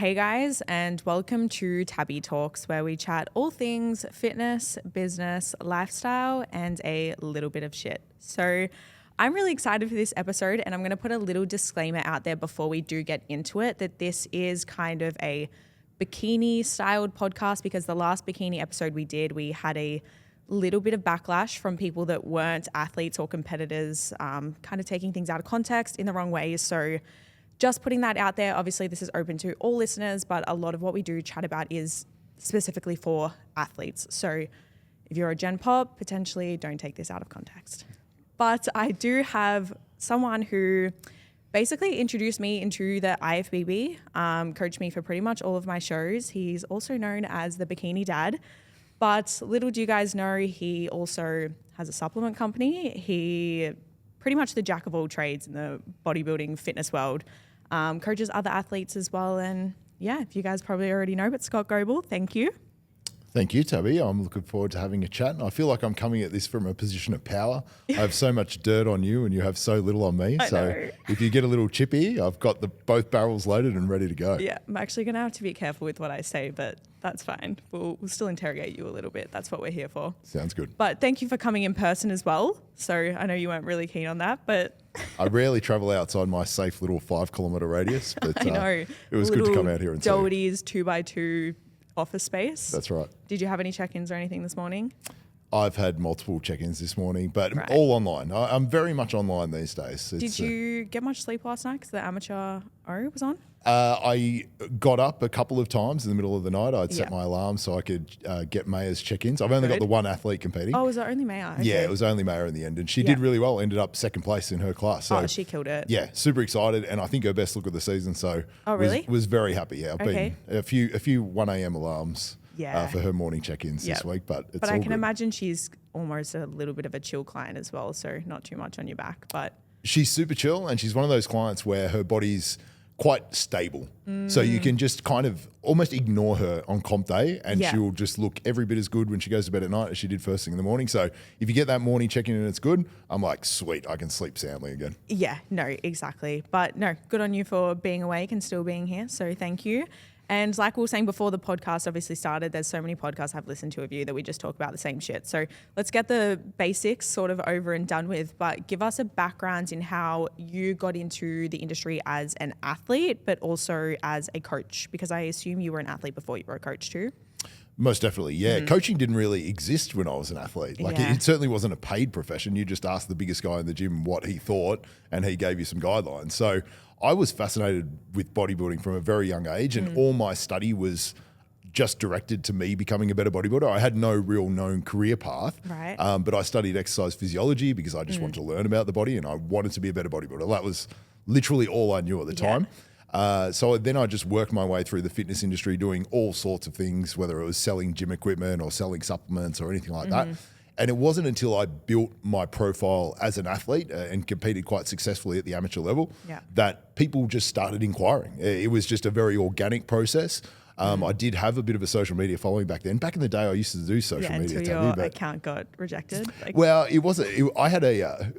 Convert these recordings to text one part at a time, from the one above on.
Hey guys, and welcome to Tabby Talks, where we chat all things fitness, business, lifestyle, and a little bit of shit. So I'm really excited for this episode, and I'm going to put a little disclaimer out there before we do get into it that this is kind of a bikini styled podcast, because the last bikini episode we did, we had a little bit of backlash from people that weren't athletes or competitors, kind of taking things out of context in the wrong ways. So just putting that out there. Obviously, this is open to all listeners, but a lot of what we do chat about is specifically for athletes. So if you're a Gen Pop, potentially don't take this out of context. But I do have someone who basically introduced me into the IFBB, coached me for pretty much all of my shows. He's also known as the Bikini Dad. But little do you guys know, he also has a supplement company. He pretty much the jack of all trades in the bodybuilding fitness world. Coaches other athletes as well. And yeah, if you guys probably already know, but Scott Goble, thank you. Thank you, Tabby. I'm looking forward to having a chat. And I feel like I'm coming at this from a position of power. I have so much dirt on you and you have so little on me. So if you get a little chippy, I've got both barrels loaded and ready to go. Yeah, I'm actually going to have to be careful with what I say, but that's fine. We'll still interrogate you a little bit. That's what we're here for. Sounds good. But thank you for coming in person as well. So I know you weren't really keen on that, but I rarely travel outside my safe little 5 kilometre radius, but I know. It was good to come out here and see. Doherty's 2x2 office space. That's right. Did you have any check-ins or anything this morning? I've had multiple check-ins this morning, but all online. I'm very much online these days. Did you get much sleep last night because the amateur O was on? I got up a couple of times in the middle of the night. I'd set my alarm so I could get Maya's check-ins. I've only got the one athlete competing. Oh, was it only Maya? Okay. Yeah, it was only Maya in the end. And she did really well, ended up second place in her class. So, she killed it. Yeah, super excited. And I think her best look of the season. So was very happy. Yeah, I've been a few 1 a.m. alarms for her morning check-ins this week. But it's all I can good. imagine she's almost a little bit of a chill client as well. So not too much on your back. But she's super chill, and she's one of those clients where her body's quite stable. So you can just kind of almost ignore her on comp day and she'll just look every bit as good when she goes to bed at night as she did first thing in the morning. So if you get that morning check-in and it's good, I'm like, sweet, I can sleep soundly again. Yeah, no, exactly. But no, good on you for being awake and still being here. So thank you. And like we were saying before the podcast obviously started, there's so many podcasts I've listened to of you that we just talk about the same shit. So let's get the basics sort of over and done with, but give us a background in how you got into the industry as an athlete, but also as a coach, because I assume you were an athlete before you were a coach too. Most definitely, yeah. Coaching didn't really exist when I was an athlete. Like it certainly wasn't a paid profession. You just asked the biggest guy in the gym what he thought and he gave you some guidelines. So I was fascinated with bodybuilding from a very young age and all my study was just directed to me becoming a better bodybuilder. I had no real known career path, but I studied exercise physiology because I just wanted to learn about the body and I wanted to be a better bodybuilder. That was literally all I knew at the time. So then I just worked my way through the fitness industry doing all sorts of things, whether it was selling gym equipment or selling supplements or anything like that. And it wasn't until I built my profile as an athlete and competed quite successfully at the amateur level that people just started inquiring. It was just a very organic process. I did have a bit of a social media following back then. Back in the day, I used to do social media. Until your account got rejected. Well, it wasn't. I had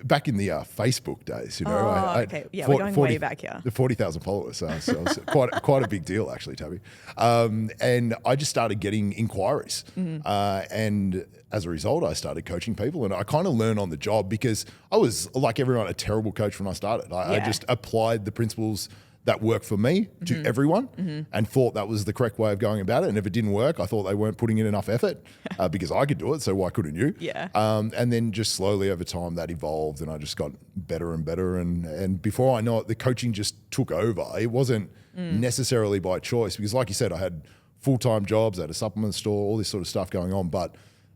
back in the Facebook days. You know, we're going way back here. 40,000 followers, so it was quite a big deal actually, Tabby. And I just started getting inquiries, and as a result, I started coaching people, and I kind of learned on the job because I was like everyone, a terrible coach when I started. I just applied the principles that worked for me to everyone and thought that was the correct way of going about it. And if it didn't work, I thought they weren't putting in enough effort because I could do it, so why couldn't you? And then just slowly over time that evolved and I just got better and better. And before I know it, the coaching just took over. It wasn't necessarily by choice because like you said, I had full-time jobs at a supplement store, all this sort of stuff going on, but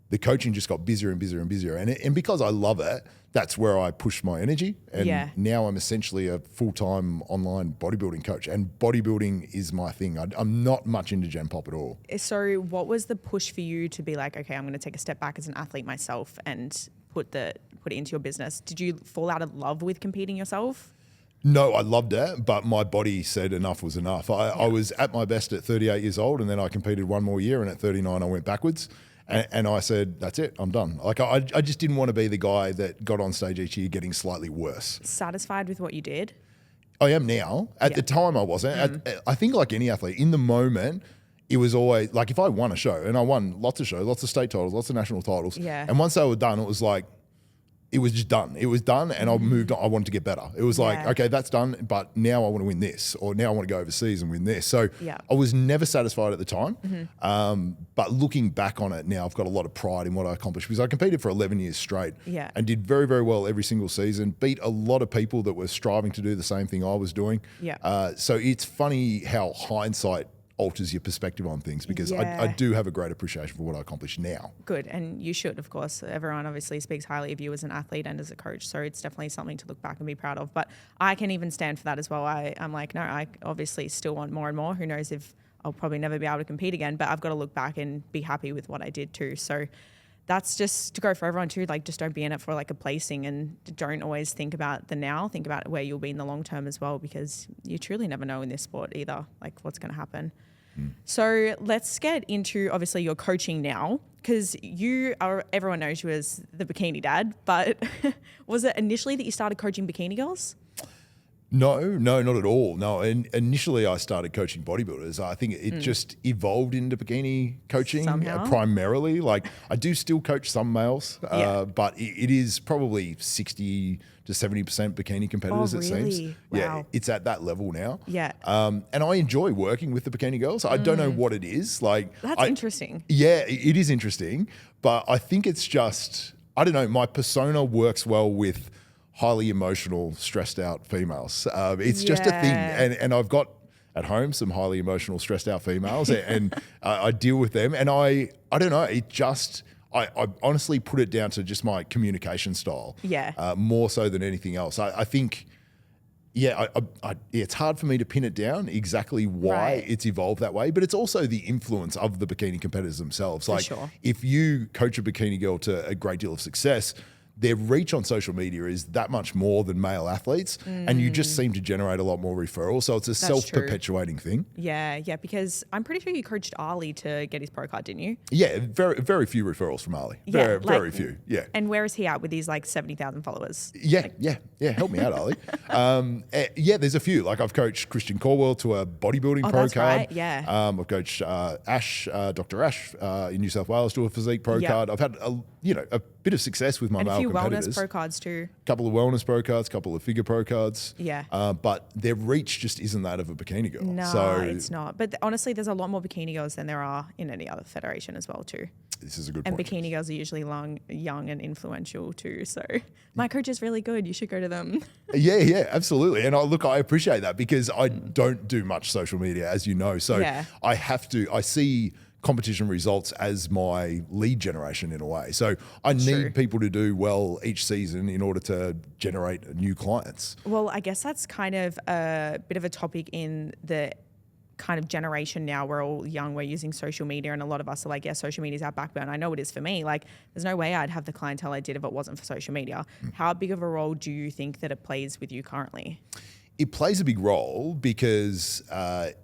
the coaching just got busier and busier and busier. And because I love it, that's where I push my energy. And now I'm essentially a full-time online bodybuilding coach. And bodybuilding is my thing. I'm not much into Gen Pop at all. So what was the push for you to be like, okay, I'm going to take a step back as an athlete myself and put it into your business? Did you fall out of love with competing yourself? No, I loved it, but my body said enough was enough. I was at my best at 38 years old, and then I competed one more year, and at 39 I went backwards. And I said, that's it, I'm done. Like I just didn't want to be the guy that got on stage each year getting slightly worse. Satisfied with what you did? I am now. At the time, I wasn't. I think like any athlete, in the moment, it was always like if I won a show, and I won lots of shows, lots of state titles, lots of national titles. Yeah. And once they were done, it was like, it was just done. It was done, and I moved on. I wanted to get better. It was like, okay, that's done, but now I want to win this, or now I want to go overseas and win this. So I was never satisfied at the time. But looking back on it now, I've got a lot of pride in what I accomplished because I competed for 11 years straight and did very, very well every single season, beat a lot of people that were striving to do the same thing I was doing. So it's funny how hindsight alters your perspective on things because I do have a great appreciation for what I accomplished now. Good, and you should, of course. Everyone obviously speaks highly of you as an athlete and as a coach, so it's definitely something to look back and be proud of. But I can even stand for that as well. I'm like, no, I obviously still want more and more. Who knows if I'll probably never be able to compete again, but I've got to look back and be happy with what I did too. So that's just to go for everyone too. Like, just don't be in it for like a placing, and don't always think about the now. Think about where you'll be in the long term as well, because you truly never know in this sport either, like what's going to happen. So let's get into obviously your coaching now, because everyone knows you as the bikini dad, but was it initially that you started coaching bikini girls? No, not at all. No, and initially I started coaching bodybuilders. I think it just evolved into bikini coaching primarily. Like I do still coach some males, but it is probably 60 to 70% bikini competitors. It seems. Wow. Yeah, it's at that level now. Yeah. And I enjoy working with the bikini girls. I don't know what it is. Like that's interesting. Yeah, it is interesting, but I think it's just, I don't know. My persona works well with highly emotional, stressed out females. It's just a thing. And I've got at home some highly emotional, stressed out females and I deal with them. And I don't know, it just, I honestly put it down to just my communication style. More so than anything else. I think, it's hard for me to pin it down exactly why it's evolved that way, but it's also the influence of the bikini competitors themselves. Like if you coach a bikini girl to a great deal of success, their reach on social media is that much more than male athletes, and you just seem to generate a lot more referrals. So it's a self-perpetuating thing. Yeah, because I'm pretty sure you coached Ali to get his pro card, didn't you? Yeah, very, very few referrals from Ali. Very few. Yeah. And where is he at with his like 70,000 followers? Yeah. Help me out, Ali. There's a few. Like I've coached Christian Corwell to a bodybuilding pro card. Right. Yeah. I've coached Dr. Ash in New South Wales to a physique pro card. I've had a bit of success with my male competitors. And a few wellness pro cards too. A couple of wellness pro cards, a couple of figure pro cards. Yeah. But their reach just isn't that of a bikini girl. No, it's not. But honestly, there's a lot more bikini girls than there are in any other federation as well too. This is a good point. point. And bikini girls are usually young and influential too. So my coach is really good. You should go to them. Yeah, absolutely. And I appreciate that because I don't do much social media, as you know. So I see competition results as my lead generation in a way. So I need people to do well each season in order to generate new clients. Well, I guess that's kind of a bit of a topic in the kind of generation now. We're all young, we're using social media, and a lot of us are like, yeah, social media is our backbone. I know it is for me. Like there's no way I'd have the clientele I did if it wasn't for social media. How big of a role do you think that it plays with you currently? It plays a big role because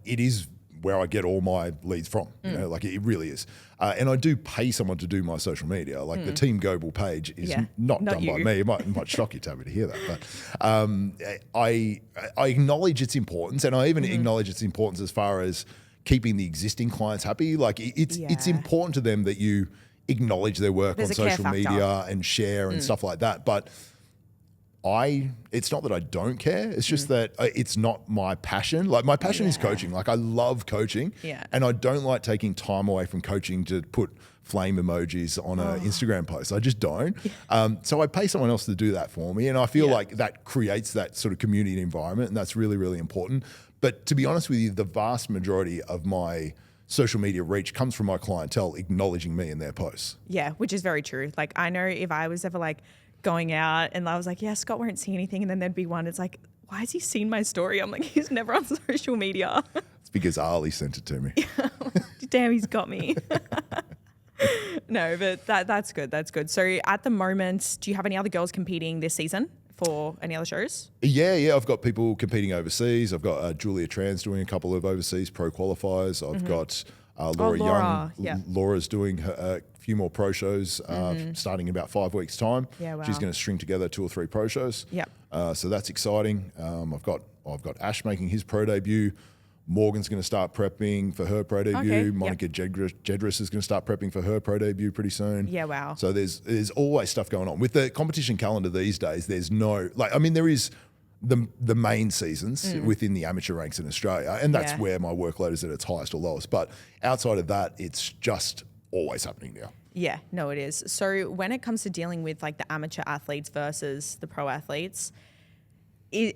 it is where I get all my leads from, like it really is. And I do pay someone to do my social media. Like the Team Goble page is not done by me. It might shock you, Tabby, to hear that. But I acknowledge its importance, and I even acknowledge its importance as far as keeping the existing clients happy. Like it's important to them that you acknowledge their work on social media and share and stuff like that. But it's not that I don't care. It's just that it's not my passion. Like my passion is coaching. Like I love coaching, and I don't like taking time away from coaching to put flame emojis on an Instagram post. I just don't. So I pay someone else to do that for me, and I feel like that creates that sort of community environment, and that's really, really important. But to be honest with you, the vast majority of my social media reach comes from my clientele acknowledging me in their posts. Yeah, which is very true. Like I know if I was ever like going out and I was like, yeah, Scott won't see anything, and then there'd be one, it's like, why has he seen my story? I'm like, he's never on social media. It's because Ali sent it to me. Damn, he's got me. No, but that's good. That's good. So at the moment, do you have any other girls competing this season for any other shows? Yeah. I've got people competing overseas. I've got Julia Tran's doing a couple of overseas pro qualifiers. I've got Laura Young. Laura's doing a few more pro shows starting in about 5 weeks' time. Yeah, wow. She's going to string together 2 or 3 pro shows. Yeah. So that's exciting. I've got I've got Ash making his pro debut. Morgan's going to start prepping for her pro debut. Okay, Monica Jedris is going to start prepping for her pro debut pretty soon. Yeah, wow. So there's always stuff going on. With the competition calendar these days, there's no, like, I mean, there is the main seasons within the amateur ranks in Australia, and that's where my workload is at its highest or lowest. But outside of that, it's just always happening now. Yeah, no, it is. So when it comes to dealing with like the amateur athletes versus the pro athletes,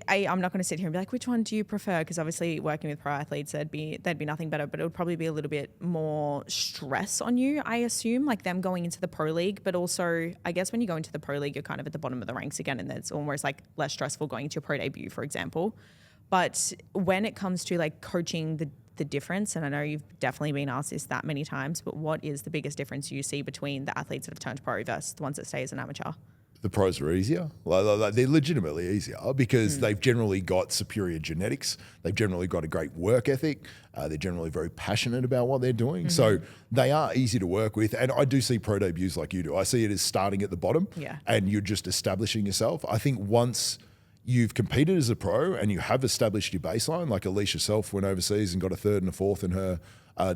I'm not going to sit here and be like, which one do you prefer? Because obviously working with pro athletes, there'd be nothing better, but it would probably be a little bit more stress on you, I assume, like them going into the pro league. But also, I guess when you go into the pro league, you're kind of at the bottom of the ranks again, and it's almost like less stressful going into your pro debut, for example. But when it comes to like coaching the difference, and I know you've definitely been asked this that many times, but what is the biggest difference you see between the athletes that have turned pro versus the ones that stay as an amateur? The pros are easier. Like, they're legitimately easier because they've generally got superior genetics. They've generally got a great work ethic. They're generally very passionate about what they're doing. So they are easy to work with. And I do see pro debuts like you do. I see it as starting at the bottom and you're just establishing yourself. I think once you've competed as a pro and you have established your baseline, like Alicia Self went overseas and got a third and a fourth in her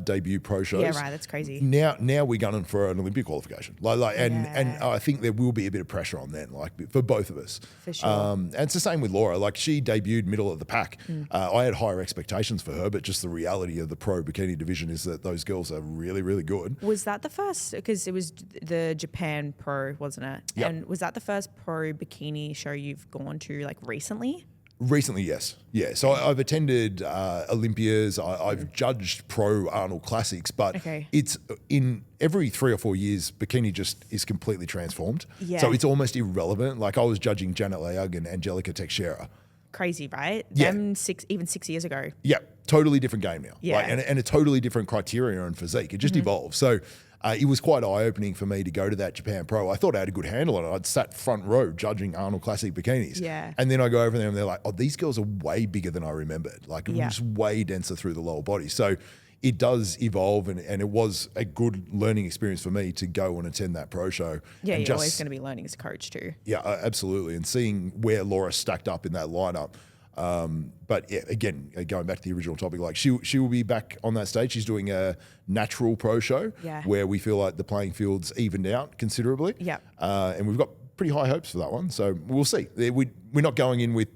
debut pro shows. Yeah, right. That's crazy. Now we're gunning for an Olympia qualification. And I think there will be a bit of pressure on then, like for both of us. For sure. And it's the same with Laura. Like she debuted middle of the pack. I had higher expectations for her, but just the reality of the pro bikini division is that those girls are really, really good. Was that the first? Because it was the Japan Pro, wasn't it? Yep. And was that the first pro bikini show you've gone to like recently? Recently, yes. Yeah. So I've attended Olympias. I've judged pro Arnold Classics, but it's in every 3 or 4 years, bikini just is completely transformed. Yeah. So it's almost irrelevant. Like I was judging Janet Leag and Angelica Teixeira. Crazy, right? Yeah. Them 6 years ago. Yeah. Totally different game now. Yeah. Like, and a totally different criteria and physique. It just evolves. So it was quite eye-opening for me to go to that Japan Pro. I thought I had a good handle on it. I'd sat front row judging Arnold Classic bikinis. Yeah. And then I go over there and they're like, oh, these girls are way bigger than I remembered. Like just way denser through the lower body. So it does evolve and it was a good learning experience for me to go and attend that pro show. Yeah, and you're always going to be learning as a coach too. Yeah, absolutely. And seeing where Laura stacked up in that lineup. But yeah, again, going back to the original topic, like she will be back on that stage. She's doing a natural pro show where we feel like the playing field's evened out considerably. Yeah. And we've got pretty high hopes for that one. So we'll see. We're not going in with,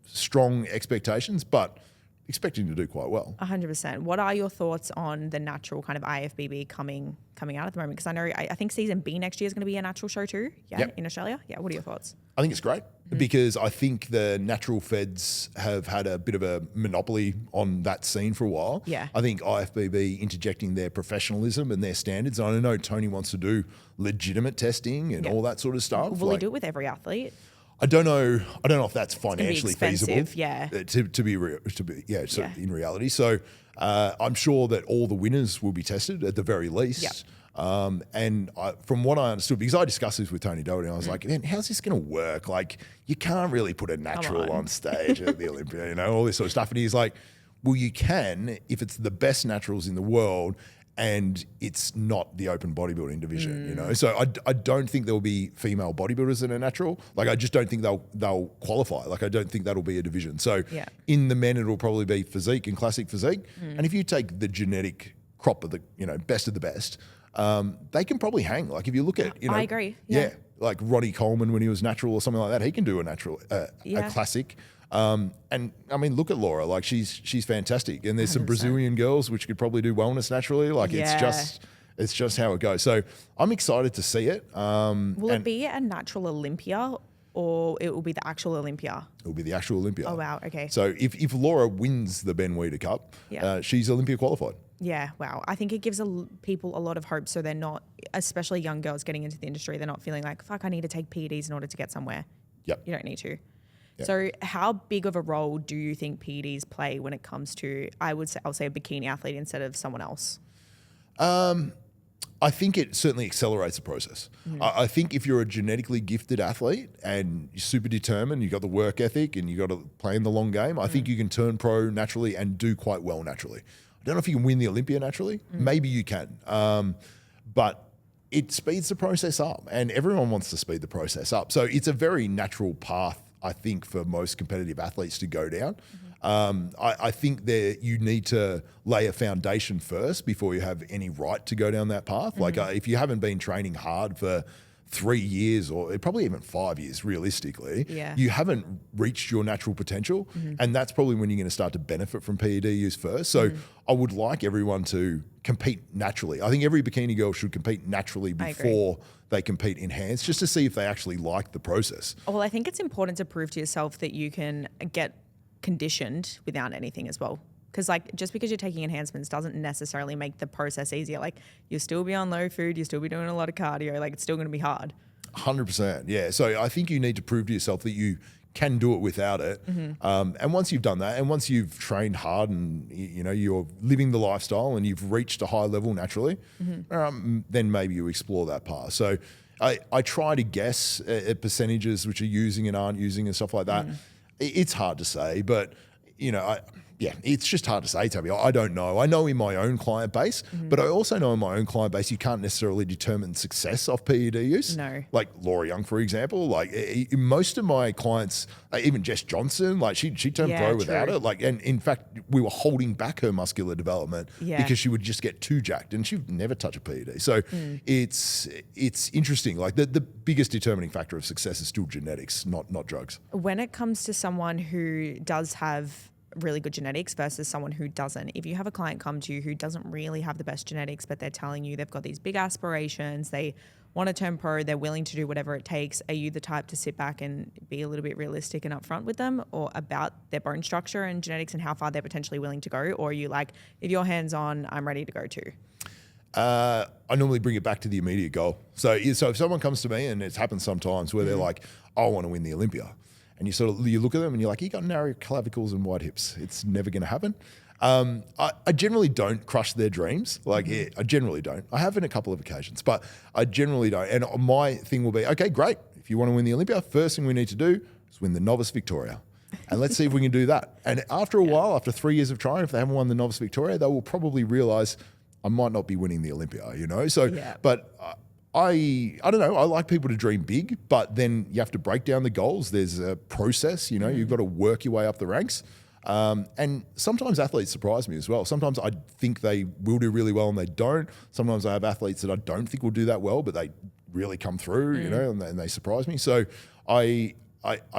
strong expectations, but expecting to do quite well. 100%. What are your thoughts on the natural kind of IFBB coming out at the moment? Because I know, I think season B next year is going to be a natural show too. Yeah. In Australia. Yeah. What are your thoughts? I think it's great because I think the natural feds have had a bit of a monopoly on that scene for a while. Yeah. I think IFBB interjecting their professionalism and their standards. And I know Tony wants to do legitimate testing and all that sort of stuff. Will he do it with every athlete? I don't know if that's financially feasible. Yeah. To be in reality. So I'm sure that all the winners will be tested at the very least. Yep. And from what I understood, because I discussed this with Tony Doherty, I was like, man, how's this going to work? Like, you can't really put a natural on stage at the Olympia, all this sort of stuff. And he's like, well, you can if it's the best naturals in the world and it's not the open bodybuilding division, So I don't think there'll be female bodybuilders in a natural. Like, I just don't think they'll qualify. Like, I don't think that'll be a division. So in the men, it'll probably be physique and classic physique. And if you take the genetic crop of the, best of the best, they can probably hang. Like if you look at, I agree. Yeah. Like Ronnie Coleman when he was natural or something like that, he can do a natural, a classic. And I mean, look at Laura, like she's fantastic. And there's some 100%. Brazilian girls which could probably do wellness naturally. Like it's just how it goes. So I'm excited to see it. Will it be a natural Olympia or it will be the actual Olympia? It will be the actual Olympia. Oh, wow. Okay. So if Laura wins the Ben Weider Cup, she's Olympia qualified. Yeah, wow. I think it gives people a lot of hope so they're not, especially young girls getting into the industry, they're not feeling like, fuck, I need to take PEDs in order to get somewhere. Yep. You don't need to. Yep. So how big of a role do you think PEDs play when it comes to, I'll say a bikini athlete instead of someone else? I think it certainly accelerates the process. I think if you're a genetically gifted athlete and you're super determined, you've got the work ethic and you've got to play in the long game, I think you can turn pro naturally and do quite well naturally. I don't know if you can win the Olympia naturally. Maybe you can. But it speeds the process up and everyone wants to speed the process up. So it's a very natural path I think, for most competitive athletes to go down. I think that you need to lay a foundation first before you have any right to go down that path. Like if you haven't been training hard for 3 years or probably even 5 years, realistically, you haven't reached your natural potential. And that's probably when you're going to start to benefit from PED use first. So I would like everyone to compete naturally. I think every bikini girl should compete naturally before they compete enhanced, just to see if they actually like the process. Well, I think it's important to prove to yourself that you can get conditioned without anything as well. Because like just because you're taking enhancements doesn't necessarily make the process easier. Like you'll still be on low food, you'll still be doing a lot of cardio, like it's still going to be hard. 100%, yeah. So I think you need to prove to yourself that you can do it without it. And once you've done that, and once you've trained hard and you know you're living the lifestyle and you've reached a high level naturally, then maybe you explore that path. So I try to guess at percentages which are using and aren't using and stuff like that. It's hard to say, but you know, it's just hard to say, Tabby. I don't know. I know in my own client base, but I also know in my own client base, you can't necessarily determine success of PED use. No. Like Laura Young, for example, like most of my clients, even Jess Johnson, like she turned pro without it. Like, and in fact, we were holding back her muscular development because she would just get too jacked and she would never touch a PED. So it's interesting. Like the biggest determining factor of success is still genetics, not drugs. When it comes to someone who does have really good genetics versus someone who doesn't, if you have a client come to you who doesn't really have the best genetics, but they're telling you they've got these big aspirations, they want to turn pro, they're willing to do whatever it takes, are you the type to sit back and be a little bit realistic and upfront with them or about their bone structure and genetics and how far they're potentially willing to go? Or are you like, if you're hands-on, I'm ready to go too? I normally bring it back to the immediate goal. So if someone comes to me, and it's happened sometimes where they're like, I want to win the Olympia. And you look at them and you're like, you got narrow clavicles and wide hips. It's never going to happen. I generally don't crush their dreams. Like I generally don't. I have in a couple of occasions, but I generally don't. And my thing will be, okay, great. If you want to win the Olympia, first thing we need to do is win the Novice Victoria. And let's see if we can do that. And after a while, after 3 years of trying, if they haven't won the Novice Victoria, they will probably realize I might not be winning the Olympia, you know? So, but I don't know. I like people to dream big, but then you have to break down the goals. There's a process, you know, you've got to work your way up the ranks. And sometimes athletes surprise me as well. Sometimes I think they will do really well and they don't. Sometimes I have athletes that I don't think will do that well, but they really come through, you know, and they surprise me. So I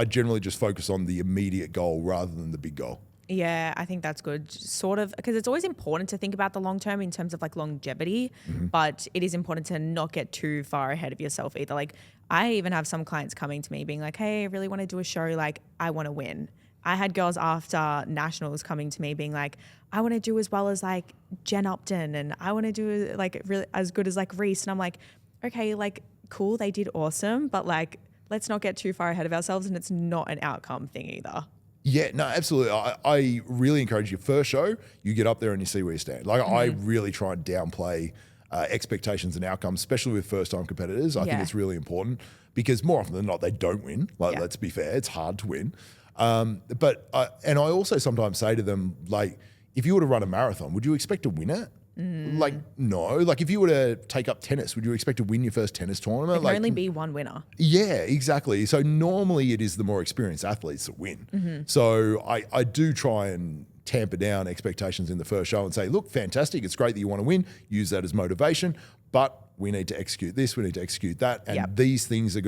generally just focus on the immediate goal rather than the big goal. Yeah, I think that's good. Sort of, because it's always important to think about the long term in terms of like longevity, but it is important to not get too far ahead of yourself either. Like I even have some clients coming to me being like, hey, I really want to do a show. Like I want to win. I had girls after nationals coming to me being like, I want to do as well as like Jen Upton and I want to do like really as good as like Reese. And I'm like, okay, like cool, they did awesome, but like let's not get too far ahead of ourselves and it's not an outcome thing either. Yeah, no, absolutely. I really encourage your first show, you get up there and you see where you stand. Like I really try and downplay expectations and outcomes, especially with first-time competitors. I think it's really important because more often than not, they don't win. Like let's be fair, it's hard to win. But I also sometimes say to them, like, if you were to run a marathon, would you expect to win it? Like, no. Like, if you were to take up tennis, would you expect to win your first tennis tournament? There can only be one winner. Yeah, exactly. So normally it is the more experienced athletes that win. So I do try and tamper down expectations in the first show and say, look, fantastic. It's great that you want to win. Use that as motivation. But we need to execute this, we need to execute that. And these things are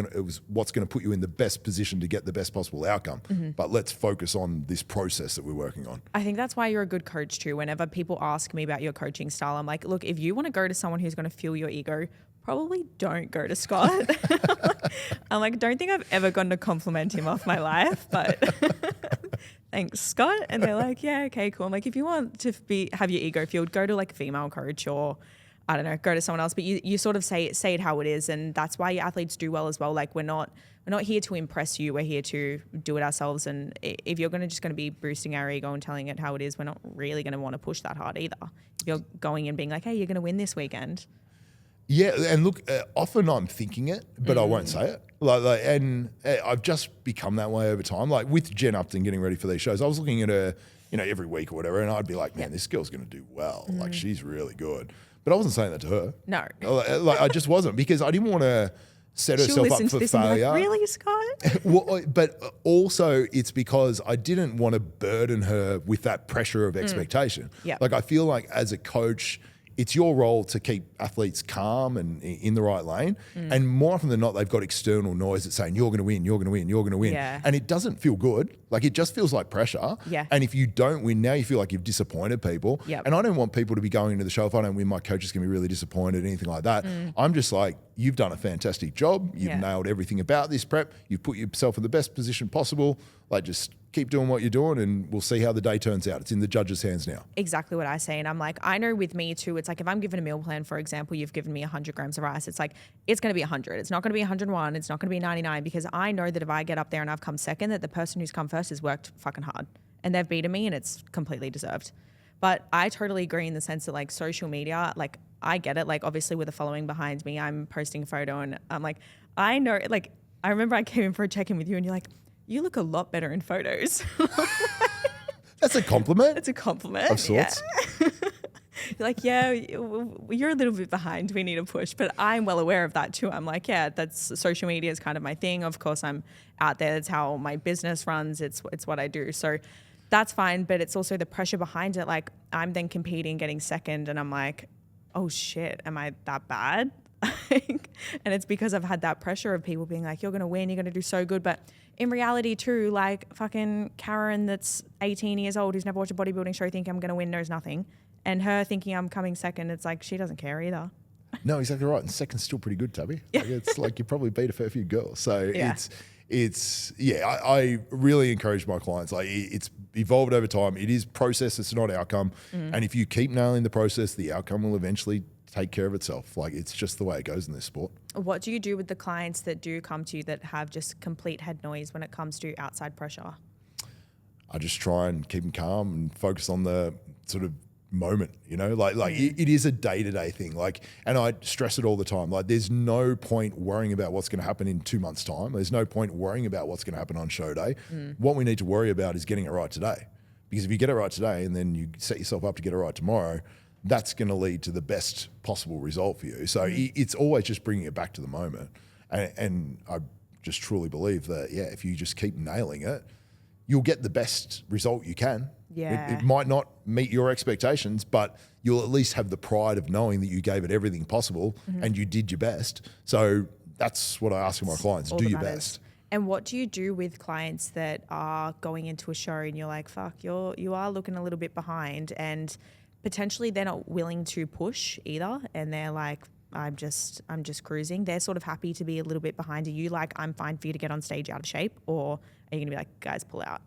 what's going to put you in the best position to get the best possible outcome. But let's focus on this process that we're working on. I think that's why you're a good coach too. Whenever people ask me about your coaching style, I'm like, look, if you want to go to someone who's going to fuel your ego, probably don't go to Scott. I'm like, don't think I've ever gotten to compliment him off my life, but thanks, Scott. And they're like, yeah, okay, cool. I'm like, if you want to have your ego fueled, go to like a female coach or I don't know, go to someone else, but you sort of say it how it is. And that's why your athletes do well as well. Like we're not here to impress you. We're here to do it ourselves. And if you're just going to be boosting our ego and telling it how it is, we're not really going to want to push that hard either. If you're going and being like, hey, you're going to win this weekend. Yeah. And look, often I'm thinking it, but I won't say it. And I've just become that way over time. Like with Jen Upton getting ready for these shows, I was looking at her, you know, every week or whatever. And I'd be like, man, this girl's going to do well. Like she's really good. But I wasn't saying that to her. No. Like I just wasn't because I didn't want to set She'll herself listen up to for this and be failure. like, really, Scott? Well, but also it's because I didn't want to burden her with that pressure of expectation. Yep. Like I feel like as a coach, it's your role to keep athletes calm and in the right lane. And more often than not, they've got external noise that's saying, you're going to win, you're going to win, you're going to win. Yeah. And it doesn't feel good. Like it just feels like pressure. Yeah. And if you don't win, now you feel like you've disappointed people. Yep. And I don't want people to be going into the show, if I don't win, my coach is going to be really disappointed, anything like that. I'm just like, you've done a fantastic job. You've nailed everything about this prep. You've put yourself in the best position possible. Like just keep doing what you're doing and we'll see how the day turns out. It's in the judges' hands now. Exactly what I say. And I'm like, I know with me too, it's like if I'm given a meal plan, for example, you've given me 100 grams of rice, it's like, it's going to be 100. It's not going to be 101. It's not going to be 99 because I know that if I get up there and I've come second, that the person who's come first has worked fucking hard and they've beaten me and it's completely deserved. But I totally agree in the sense that like social media, like I get it. Like obviously with the following behind me, I'm posting a photo and I'm like, I know, like, I remember I came in for a check-in with you and you're like, you look a lot better in photos. That's a compliment. It's a compliment. Of sorts. Yeah. You're like, yeah, you're a little bit behind. We need a push. But I'm well aware of that too. I'm like, yeah, that's social media is kind of my thing. Of course, I'm out there. That's how my business runs. It's what I do. So that's fine. But it's also the pressure behind it. Like I'm then competing, getting second. And I'm like, oh shit, am I that bad? And it's because I've had that pressure of people being like, you're going to win, you're going to do so good. But in reality too, like fucking Karen that's 18 years old who's never watched a bodybuilding show thinking I'm going to win knows nothing. And her thinking I'm coming second, it's like she doesn't care either. No, exactly right. And second's still pretty good, Tabby. Like, it's like you probably beat a fair few girls. So I really encourage my clients. Like it's evolved over time. It is process, it's not outcome. And if you keep nailing the process, the outcome will eventually take care of itself. Like it's just the way it goes in this sport. What do you do with the clients that do come to you that have just complete head noise when it comes to outside pressure? I just try and keep them calm and focus on the sort of moment, you know, like it is a day-to-day thing. Like, and I stress it all the time. Like there's no point worrying about what's going to happen in 2 months' time. There's no point worrying about what's going to happen on show day. What we need to worry about is getting it right today. Because if you get it right today and then you set yourself up to get it right tomorrow, that's going to lead to the best possible result for you. So it's always just bringing it back to the moment. And I just truly believe that, if you just keep nailing it, you'll get the best result you can. Yeah. It might not meet your expectations, but you'll at least have the pride of knowing that you gave it everything possible and you did your best. So that's what I ask of my clients, do your best. And what do you do with clients that are going into a show and you're like, fuck, you are looking a little bit behind and potentially they're not willing to push either. And they're like, I'm just cruising. They're sort of happy to be a little bit behind. Are you like, I'm fine for you to get on stage out of shape? Or are you going to be like, guys, pull out?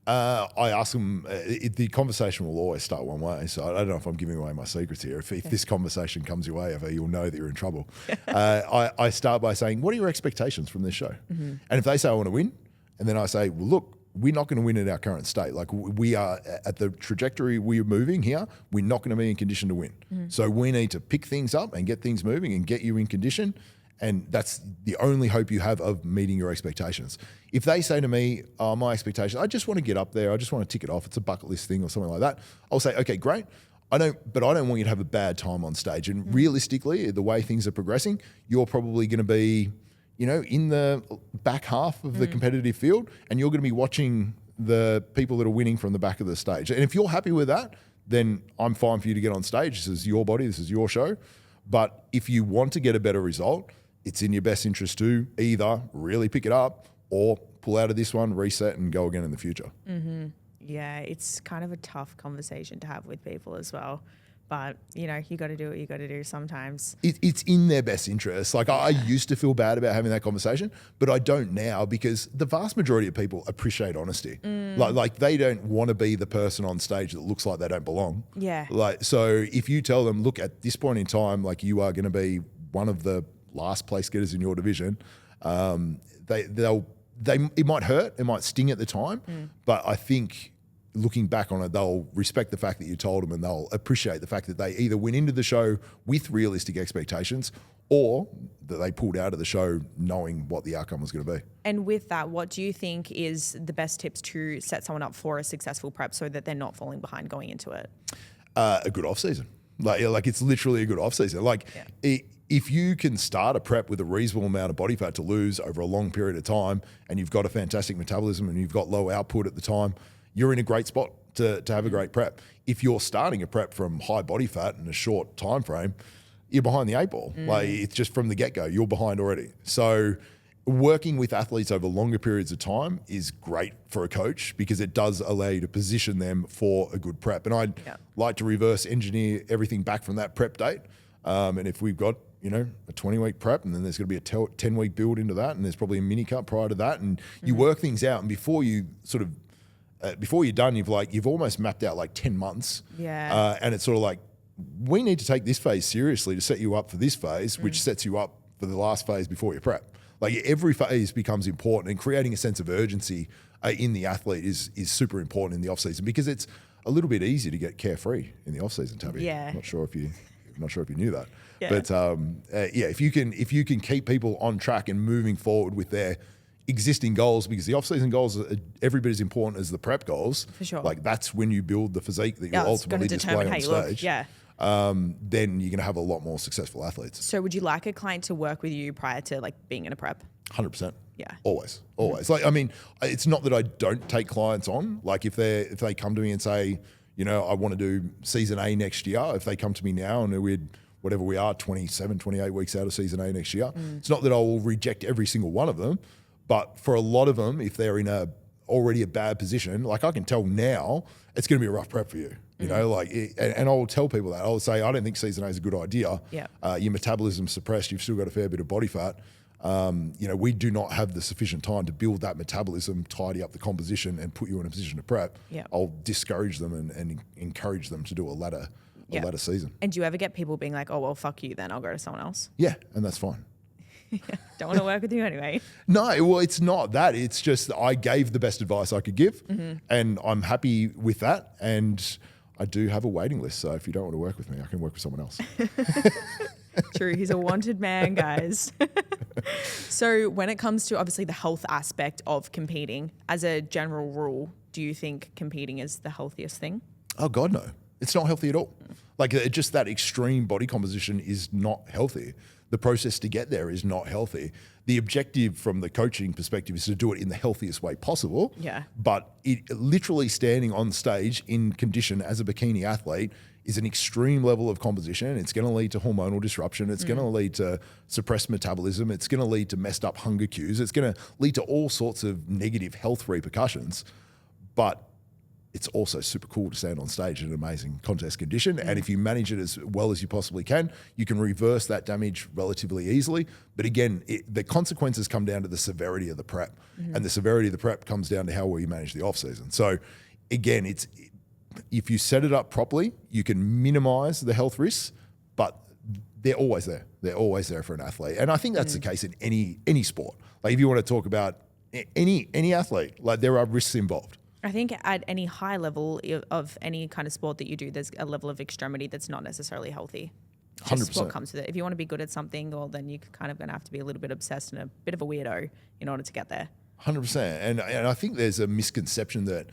I ask them, the conversation will always start one way. So I don't know if I'm giving away my secrets here. If this conversation comes your way ever, you'll know that you're in trouble. I start by saying, what are your expectations from this show? And if they say, I want to win, and then I say, well, look, we're not going to win at our current state. Like we are at the trajectory we're moving here, we're not going to be in condition to win. So we need to pick things up and get things moving and get you in condition. And that's the only hope you have of meeting your expectations. If they say to me, my expectation, I just want to get up there, I just want to tick it off, it's a bucket list thing or something like that, I'll say, okay, great. I don't want you to have a bad time on stage. And realistically, the way things are progressing, you're probably going to be, in the back half of the competitive field, and you're going to be watching the people that are winning from the back of the stage. And if you're happy with that, then I'm fine for you to get on stage. This is your body, this is your show. But if you want to get a better result, it's in your best interest to either really pick it up or pull out of this one, reset and go again in the future. Yeah, it's kind of a tough conversation to have with people as well. But, you got to do what you got to do sometimes. It's in their best interest. Like I used to feel bad about having that conversation, but I don't now because the vast majority of people appreciate honesty. Like they don't want to be the person on stage that looks like they don't belong. Yeah. So if you tell them, look, at this point in time, like you are going to be one of the last place getters in your division, it might hurt, it might sting at the time, but I think looking back on it, they'll respect the fact that you told them and they'll appreciate the fact that they either went into the show with realistic expectations or that they pulled out of the show knowing what the outcome was going to be. And with that, what do you think is the best tips to set someone up for a successful prep so that they're not falling behind going into it? A good off season. Like it's literally a good off season. if you can start a prep with a reasonable amount of body fat to lose over a long period of time, and you've got a fantastic metabolism and you've got low output at the time, you're in a great spot to have a great prep. If you're starting a prep from high body fat in a short time frame, you're behind the 8 ball. Like, it's just from the get-go, you're behind already. So working with athletes over longer periods of time is great for a coach because it does allow you to position them for a good prep. And I'd like to reverse engineer everything back from that prep date. And if we've got, a 20-week prep, and then there's going to be a 10-week build into that, and there's probably a mini cut prior to that, and you work things out. And before you before you're done, you've almost mapped out like 10 months. Yeah. And it's sort of like, we need to take this phase seriously to set you up for this phase, which sets you up for the last phase before your prep. Like, every phase becomes important, and creating a sense of urgency in the athlete is super important in the off season, because it's a little bit easy to get carefree in the off season, Tabby. Yeah. I'm not sure if you knew that. Yeah. But if you can keep people on track and moving forward with their existing goals, because the off-season goals are every bit as important as the prep goals. For sure. Like, that's when you build the physique that you'll ultimately display on stage. Yeah. Then you're going to have a lot more successful athletes. So would you like a client to work with you prior to like being in a prep? 100%. Yeah. Always. Like, I mean, it's not that I don't take clients on. Like, if they come to me and say, I want to do season A next year, if they come to me now and we are 27, 28 weeks out of season A next year, it's not that I will reject every single one of them. But for a lot of them, if they're in already a bad position, like, I can tell now it's going to be a rough prep for you. And I'll tell people that. I'll say, I don't think season A is a good idea. Yeah. Your metabolism's suppressed. You've still got a fair bit of body fat. We do not have the sufficient time to build that metabolism, tidy up the composition, and put you in a position to prep. Yeah. I'll discourage them and encourage them to do a latter season. And do you ever get people being like, oh, well, fuck you, then I'll go to someone else? Yeah, and that's fine. Don't want to work with you anyway. No, well, it's not that. It's just I gave the best advice I could give, and I'm happy with that. And I do have a waiting list, so if you don't want to work with me, I can work with someone else. True, he's a wanted man, guys. So when it comes to obviously the health aspect of competing, as a general rule, do you think competing is the healthiest thing? Oh God, no. It's not healthy at all. Like, just that extreme body composition is not healthy. The process to get there is not healthy. The objective from the coaching perspective is to do it in the healthiest way possible. Yeah. But literally standing on stage in condition as a bikini athlete is an extreme level of composition. It's going to lead to hormonal disruption. It's going to lead to suppressed metabolism. It's going to lead to messed up hunger cues. It's going to lead to all sorts of negative health repercussions. But it's also super cool to stand on stage in an amazing contest condition. And if you manage it as well as you possibly can, you can reverse that damage relatively easily. But again, the consequences come down to the severity of the prep. And the severity of the prep comes down to how well you manage the off season. So again, if you set it up properly, you can minimize the health risks, but they're always there. They're always there for an athlete. And I think that's the case in any sport. Like, if you want to talk about any athlete, like, there are risks involved. I think at any high level of any kind of sport that you do, there's a level of extremity that's not necessarily healthy. 100%. What comes with it. If you want to be good at something, well, then you're kind of going to have to be a little bit obsessed and a bit of a weirdo in order to get there. 100%. And I think there's a misconception that,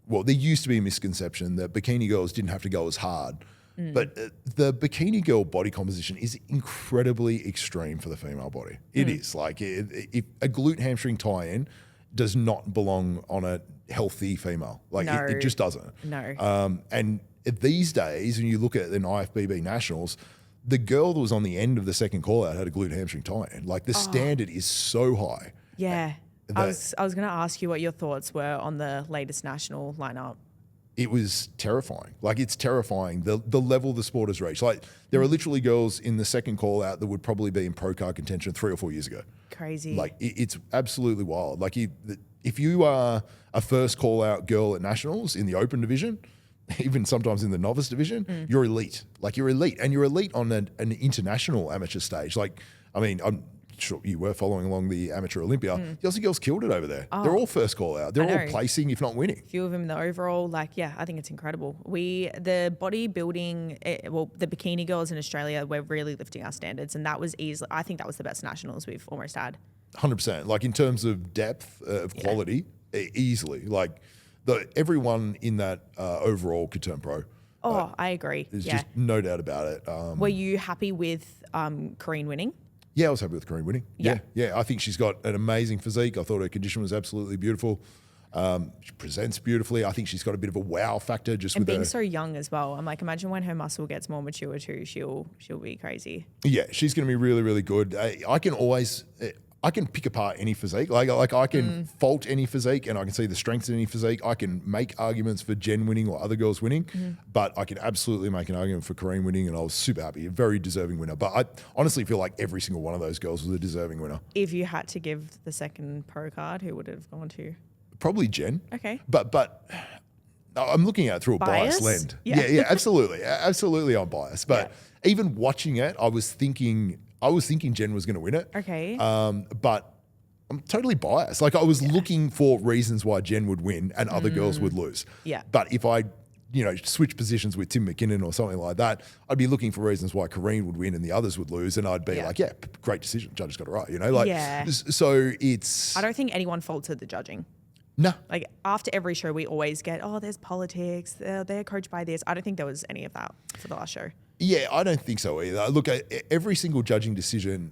well, there used to be a misconception that bikini girls didn't have to go as hard. But the bikini girl body composition is incredibly extreme for the female body. It is. Like, if a glute hamstring tie-in does not belong on a healthy female. Like, No. it just doesn't. No. And these days, when you look at an IFBB nationals, the girl that was on the end of the second call out had a glute hamstring tie-in. Like, the standard is so high. Yeah. I was going to ask you what your thoughts were on the latest national lineup. It was terrifying. Like, it's terrifying, the level the sport has reached. Like, there are literally girls in the second call out that would probably be in pro card contention 3 or 4 years ago. Crazy. Like, it's absolutely wild. Like, if you are a first call out girl at nationals in the open division, even sometimes in the novice division, you're elite. Like, you're elite, and you're elite on an international amateur stage. Like, I mean, I'm sure you were following along the amateur Olympia. The Aussie girls killed it over there. They're all first call out. They're all placing, if not winning. A few of them in the overall, like, yeah, I think it's incredible. The bodybuilding, the bikini girls in Australia, we're really lifting our standards, and that was easily, I think that was the best nationals we've almost had. 100%. Like, in terms of depth of quality, easily. Like, everyone in that overall could turn pro. Oh, I agree. There's Yeah. just no doubt about it. Were you happy with Corrine winning? Yeah, I was happy with Corrine winning. Yeah. Yeah. I think she's got an amazing physique. I thought her condition was absolutely beautiful. She presents beautifully. I think she's got a bit of a wow factor just And with being her. so young as well. I'm like, imagine when her muscle gets more mature too, she'll be crazy. Yeah, she's going to be really, really good. I can pick apart any physique. Like I can fault any physique, and I can see the strengths in any physique. I can make arguments for Jen winning or other girls winning, but I can absolutely make an argument for Corrine winning, and I was super happy. A very deserving winner. But I honestly feel like every single one of those girls was a deserving winner. If you had to give the second pro card, who would it have gone to? Probably Jen. Okay. But I'm looking at it through a Bias? biased lens. Yeah. Yeah, absolutely. Absolutely I'm biased. But even watching it, I was thinking Jen was going to win it. Okay. But I'm totally biased. Like I was looking for reasons why Jen would win and other girls would lose. Yeah. But if I, switch positions with Tim McKinnon or something like that, I'd be looking for reasons why Corrine would win and the others would lose. And I'd be like, great decision. Judges got it right, So it's... I don't think anyone faulted the judging. No. Like after every show, we always get, there's politics. They're coached by this. I don't think there was any of that for the last show. Yeah, I don't think so either. Look, every single judging decision,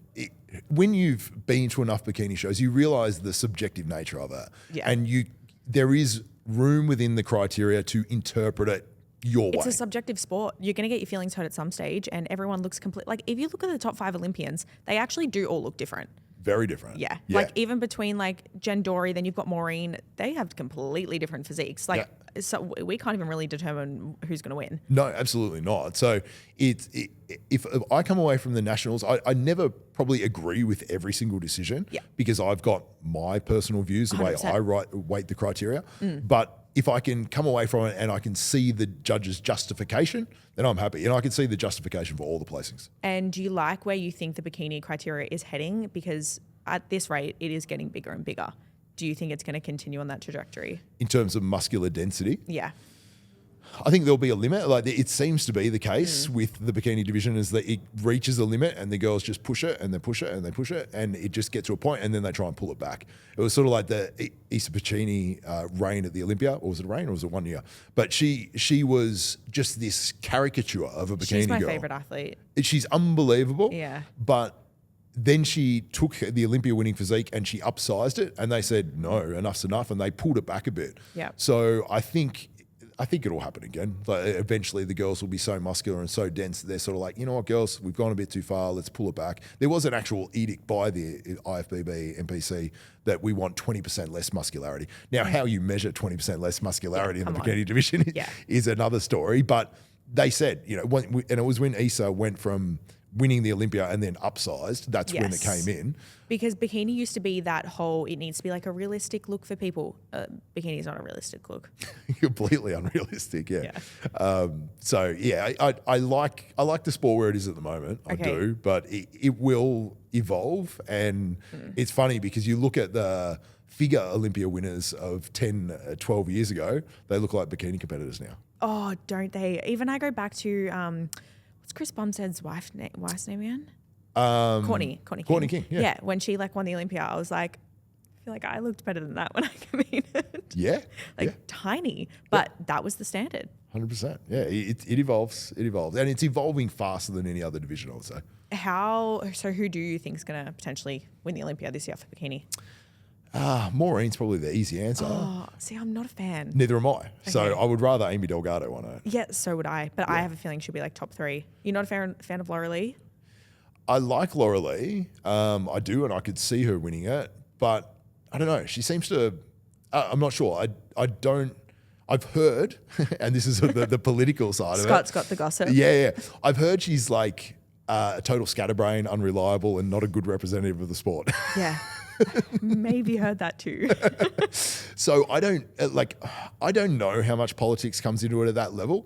when you've been to enough bikini shows, you realise the subjective nature of it. Yeah. And there is room within the criteria to interpret it your way. It's a subjective sport. You're going to get your feelings hurt at some stage, and everyone looks complete. Like if you look at the top 5 Olympians, they actually do all look different. Very different. Yeah. Like even between like Jen Dory, then you've got Maureen, they have completely different physiques. Like so we can't even really determine who's going to win. No, absolutely not. So if I come away from the nationals, I never probably agree with every single decision because I've got my personal views, the 100%. Way I weight the criteria. But if I can come away from it and I can see the judge's justification, then I'm happy. And I can see the justification for all the placings. And do you like where you think the bikini criteria is heading? Because at this rate, it is getting bigger and bigger. Do you think it's going to continue on that trajectory? In terms of muscular density? Yeah. I think there'll be a limit. Like it seems to be the case with the bikini division is that it reaches a limit and the girls just push it and they push it and they push it and it just gets to a point and then they try and pull it back. It was sort of like the Issa Pacini reign at the Olympia, or was it a reign or was it 1 year? But she was just this caricature of a bikini girl. She's my favorite athlete. She's unbelievable. Yeah. But then she took the Olympia winning physique and she upsized it and they said, no, enough's enough. And they pulled it back a bit. Yeah. So I think it'll happen again. Like eventually the girls will be so muscular and so dense that they're sort of like, you know what, girls, we've gone a bit too far. Let's pull it back. There was an actual edict by the IFBB NPC that we want 20% less muscularity. Now, how you measure 20% less muscularity in the bikini division is another story. But they said, and it was when Issa went from winning the Olympia and then upsized, that's when it came in. Because bikini used to be that whole, it needs to be like a realistic look for people. Bikini is not a realistic look. Completely unrealistic, yeah. I like the sport where it is at the moment. I do, but it will evolve. And it's funny because you look at the figure Olympia winners of 10, 12 years ago, they look like bikini competitors now. Oh, don't they? Even I go back to, what's Chris Bumstead's wife's name again? Courtney King. Yeah, when she won the Olympia, I was like, I feel like I looked better than that when I competed. Yeah. Tiny, but that was the standard. 100%. Yeah, it evolves. It evolves. And it's evolving faster than any other division, I would say. So who do you think is going to potentially win the Olympia this year for bikini? Maureen's probably the easy answer. Oh, see, I'm not a fan. Neither am I. Okay. So I would rather Amy Delgado won it. Yeah, so would I. But I have a feeling she'll be like top 3. You're not a fan of Laura Lee? I like Laura Lee. I do, and I could see her winning it. But I don't know. She seems to... I'm not sure. I don't... I've heard, and this is the political side of it. Scott's got the gossip. Yeah. I've heard she's like a total scatterbrain, unreliable, and not a good representative of the sport. Yeah. Maybe heard that too. So I don't know how much politics comes into it at that level.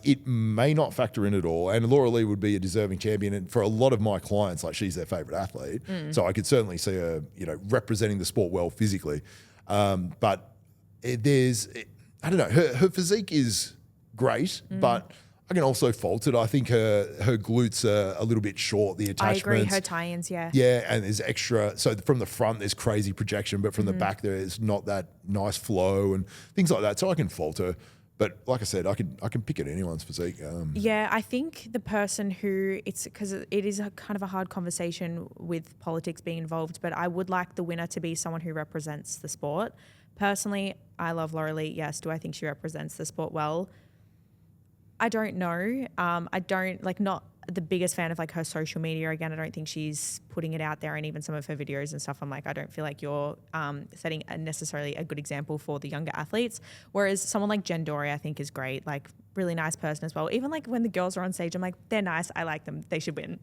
It may not factor in at all. And Laura Lee would be a deserving champion. And for a lot of my clients, she's their favorite athlete. So I could certainly see her, representing the sport well physically. But I don't know, her physique is great, but I can also fault it. I think her glutes are a little bit short, the attachments. I agree, her tie-ins, yeah. Yeah, and there's extra, so from the front there's crazy projection, but from the back there's not that nice flow and things like that. So I can fault her. But like I said, I can pick at anyone's physique. Yeah, I think the person who it's because it is a kind of a hard conversation with politics being involved, but I would like the winner to be someone who represents the sport. Personally, I love Laurelie. Yes, do I think she represents the sport well? I don't know. I don't not the biggest fan of her social media. Again, I don't think she's putting it out there, and even some of her videos and stuff, I'm like, I don't feel like you're setting necessarily a good example for the younger athletes. Whereas someone like Jen Dory, I think is great, really nice person as well. Even when the girls are on stage, I'm like, they're nice. I like them. They should win.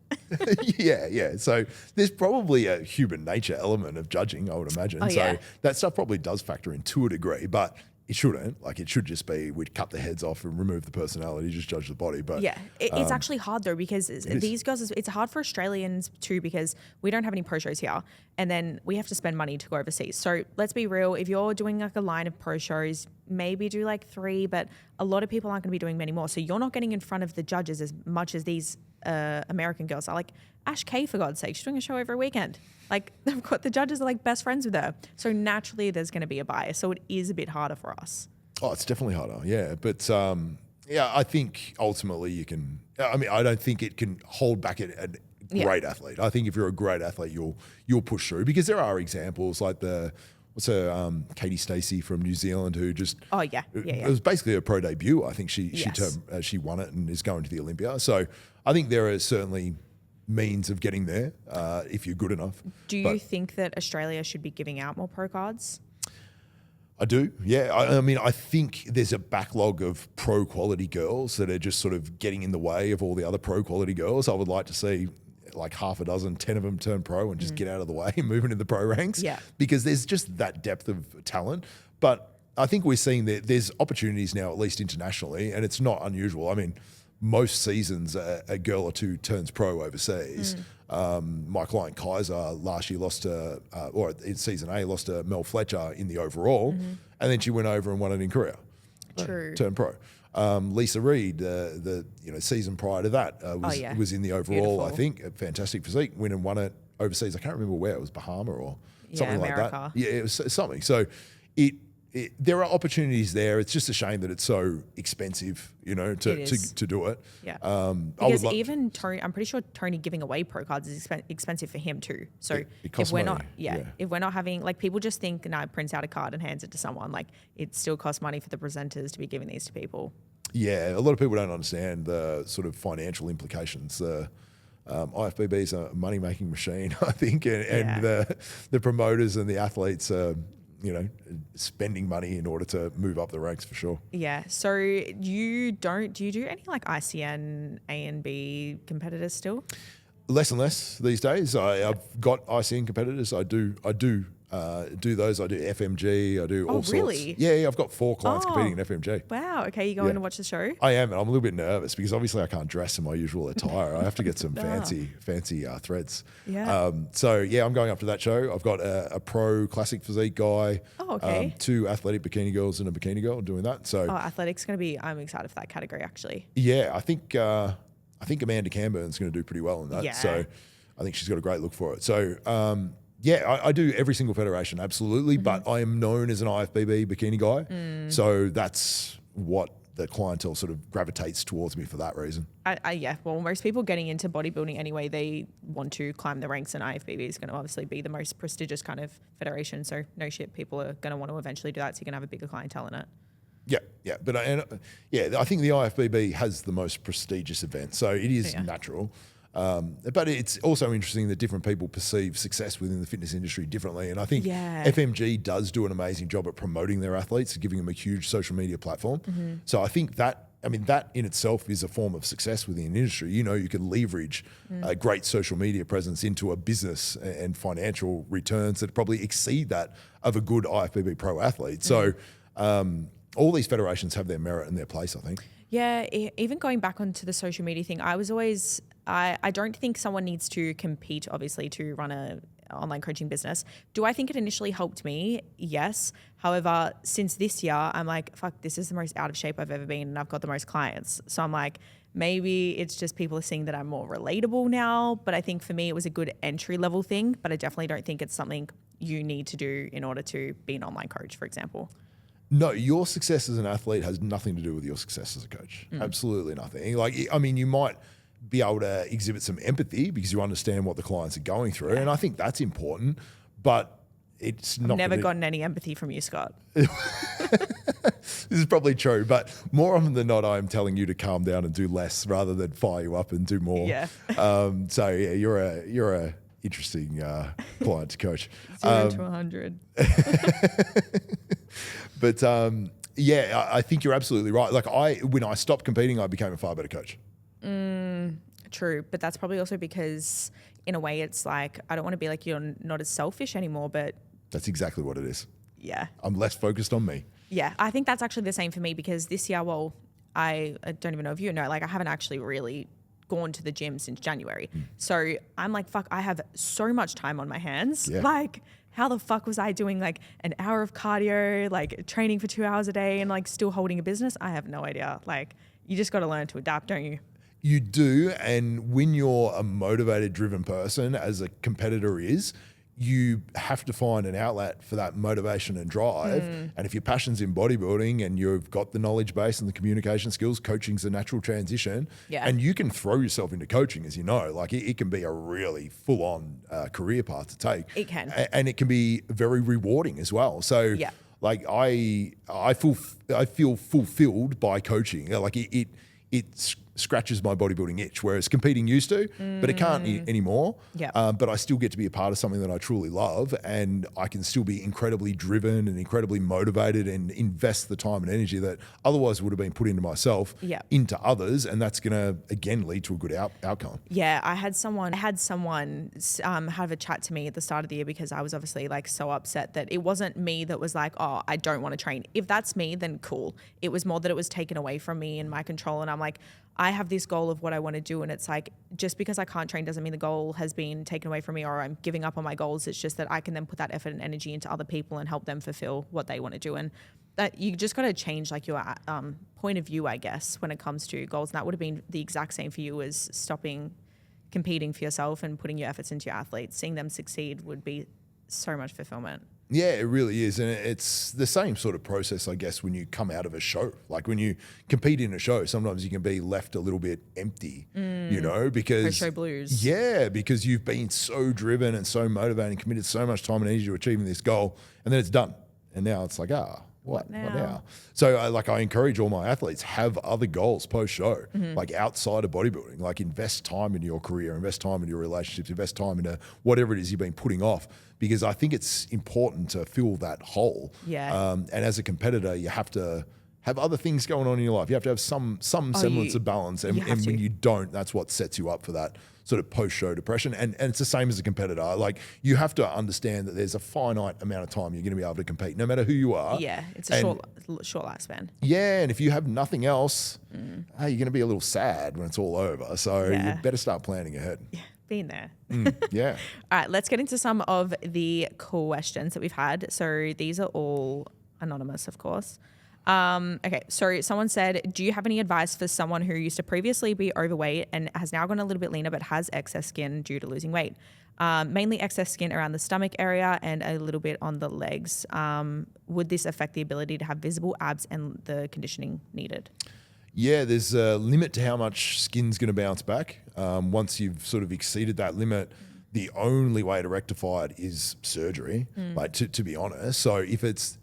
Yeah. So there's probably a human nature element of judging, I would imagine. Oh, yeah. So that stuff probably does factor in to a degree, but it shouldn't. It should just be we'd cut the heads off and remove the personality, just judge the body. But yeah, it's actually hard though because these girls, it's hard for Australians too because we don't have any pro shows here, and then we have to spend money to go overseas. So let's be real. If you're doing a line of pro shows, maybe do 3, but a lot of people aren't going to be doing many more. So you're not getting in front of the judges as much as these American girls are. Ash Kay, for God's sake, she's doing a show every weekend. They've got the judges are best friends with her. So naturally there's going to be a bias. So it is a bit harder for us. Oh, it's definitely harder. Yeah. But I think ultimately you can, I don't think it can hold back a great athlete. I think if you're a great athlete, you'll push through because there are examples like Katie Stacey from New Zealand who just it was basically her pro debut. I think she won it and is going to the Olympia. So I think there are certainly means of getting there if you're good enough. Do you think that Australia should be giving out more pro cards? I do, yeah. I think there's a backlog of pro quality girls that are just sort of getting in the way of all the other pro quality girls. I would like to see half a dozen, 10 of them turn pro and just get out of the way and move into the pro ranks. Yeah. Because there's just that depth of talent. But I think we're seeing that there's opportunities now, at least internationally, and it's not unusual. Most seasons a girl or two turns pro overseas. My client Kaiser last year lost to, or in season A, lost to Mel Fletcher in the overall, and then she went over and won it in Korea. True. Turned pro. Lisa Reed, the season prior to that, was in the overall. Beautiful. I think a fantastic physique. Went and won it overseas. I can't remember where it was, Bahama or something like that. Yeah, it was something. So there are opportunities there. It's just a shame that it's so expensive, to do it. Yeah. Because even Tony, I'm pretty sure Tony giving away pro cards is expensive for him too. So if we're not, if we're not having people just think, it prints out a card and hands it to someone. It still costs money for the presenters to be giving these to people. Yeah, a lot of people don't understand the sort of financial implications. IFBB is a money-making machine, I think, and the promoters and the athletes are, spending money in order to move up the ranks for sure. Yeah. So do you do any ICN A and B competitors still? Less and less these days. I've got ICN competitors. I do those. I do FMG. I do all sorts. Really? Yeah, I've got 4 clients competing in FMG. Wow. Okay, you going to watch the show? I am, and I'm a little bit nervous because obviously I can't dress in my usual attire. I have to get some fancy threads. Yeah. I'm going up to that show. I've got a pro classic physique guy. Oh, okay. 2 athletic bikini girls and a bikini girl doing that. So athletics going to be. I'm excited for that category actually. Yeah, I think Amanda Camburn's going to do pretty well in that. Yeah. So I think she's got a great look for it. So. I do every single federation, absolutely, but I am known as an IFBB bikini guy. So that's what the clientele sort of gravitates towards me for that reason. Well, most people getting into bodybuilding anyway, they want to climb the ranks, and IFBB is going to obviously be the most prestigious kind of federation. So no shit, people are going to want to eventually do that, so you can have a bigger clientele in it. Yeah. But I think the IFBB has the most prestigious event, so it is natural. But it's also interesting that different people perceive success within the fitness industry differently. And I think FMG does do an amazing job at promoting their athletes, giving them a huge social media platform. So I think that in itself is a form of success within the industry. You can leverage a great social media presence into a business and financial returns that probably exceed that of a good IFBB pro athlete. So all these federations have their merit and their place, I think. Yeah, even going back onto the social media thing, I don't think someone needs to compete, obviously, to run a online coaching business. Do I think it initially helped me? Yes. However, since this year, I'm like, fuck, this is the most out of shape I've ever been, and I've got the most clients. So I'm like, maybe it's just people are seeing that I'm more relatable now. But I think for me, it was a good entry level thing. But I definitely don't think it's something you need to do in order to be an online coach, for example. No, your success as an athlete has nothing to do with your success as a coach. Absolutely nothing. Like, I mean, you might be able to exhibit some empathy because you understand what the clients are going through. And I think that's important, but it's not. I've never gotten any empathy from you, Scott. This is probably true, but more often than not, I'm telling you to calm down and do less rather than fire you up and do more. Yeah. So yeah, you're a interesting client to coach. 0 to 100. But yeah, I think you're absolutely right. Like when I stopped competing, I became a far better coach. True, but that's probably also because in a way it's like, I don't want to be like, you're not as selfish anymore, but That's exactly what it is. yeah. I'm less focused on me. Yeah, I think that's actually the same for me because this year, well, I don't even know if you know, like I haven't actually really gone to the gym since January. So I'm like, fuck, I have so much time on my hands. Yeah. Like, how the fuck was I doing like an hour of cardio, like training for 2 hours a day and like still holding a business? I have no idea. Like, you just got to learn to adapt, don't you? You do, and when you're a motivated, driven person, as a competitor is, you have to find an outlet for that motivation and drive. And if your passion's in bodybuilding and you've got the knowledge base and the communication skills, coaching's a natural transition. Yeah. And you can throw yourself into coaching, as you know. Like it can be a really full-on career path to take. It can. And it can be very rewarding as well. So Yeah. like I feel fulfilled by coaching. Like it scratches my bodybuilding itch, whereas competing used to, but it can't anymore. Yeah. But I still get to be a part of something that I truly love, and I can still be incredibly driven and incredibly motivated and invest the time and energy that otherwise would have been put into myself Yeah. into others, and that's going to again lead to a good outcome. Yeah, I had someone have a chat to me at the start of the year because I was obviously like so upset that it wasn't me that was like, oh, I don't want to train. If that's me, then cool. It was more that it was taken away from me and my control. And I'm like, I have this goal of what I want to do. And it's like, just because I can't train doesn't mean the goal has been taken away from me or I'm giving up on my goals. It's just that I can then put that effort and energy into other people and help them fulfill what they want to do. And that you just got to change like your point of view, I guess, when it comes to goals. And that would have been the exact same for you as stopping competing for yourself and putting your efforts into your athletes. Seeing them succeed would be so much fulfillment. Yeah, it really is. And it's the same sort of process, I guess, when you come out of a show. Like when you compete in a show, sometimes you can be left a little bit empty, you know, because Post-show blues. Yeah, because you've been so driven and so motivated and committed so much time and energy to achieving this goal, and then it's done. And now it's like, what now? So I encourage all my athletes, have other goals post-show, like outside of bodybuilding, like invest time in your career, invest time in your relationships, invest time into whatever it is you've been putting off, because I think it's important to fill that hole. Yeah. And as a competitor, you have to have other things going on in your life. You have to have some semblance of balance. And when you don't, that's what sets you up for that sort of post-show depression. And it's the same as a competitor. Like you have to understand that there's a finite amount of time you're going to be able to compete, no matter who you are. Yeah, it's a short lifespan. Yeah, and if you have nothing else, hey, you're going to be a little sad when it's all over. So you better start planning ahead. Yeah, being there. Yeah. All right, let's get into some of the questions that we've had. So these are all anonymous, of course. Okay, so someone said, do you have any advice for someone who used to previously be overweight and has now gone a little bit leaner but has excess skin due to losing weight? Mainly excess skin around the stomach area and a little bit on the legs. Would this affect the ability to have visible abs and the conditioning needed? Yeah, there's a limit to how much skin's going to bounce back. Once you've sort of exceeded that limit, the only way to rectify it is surgery, like to be honest. So if it's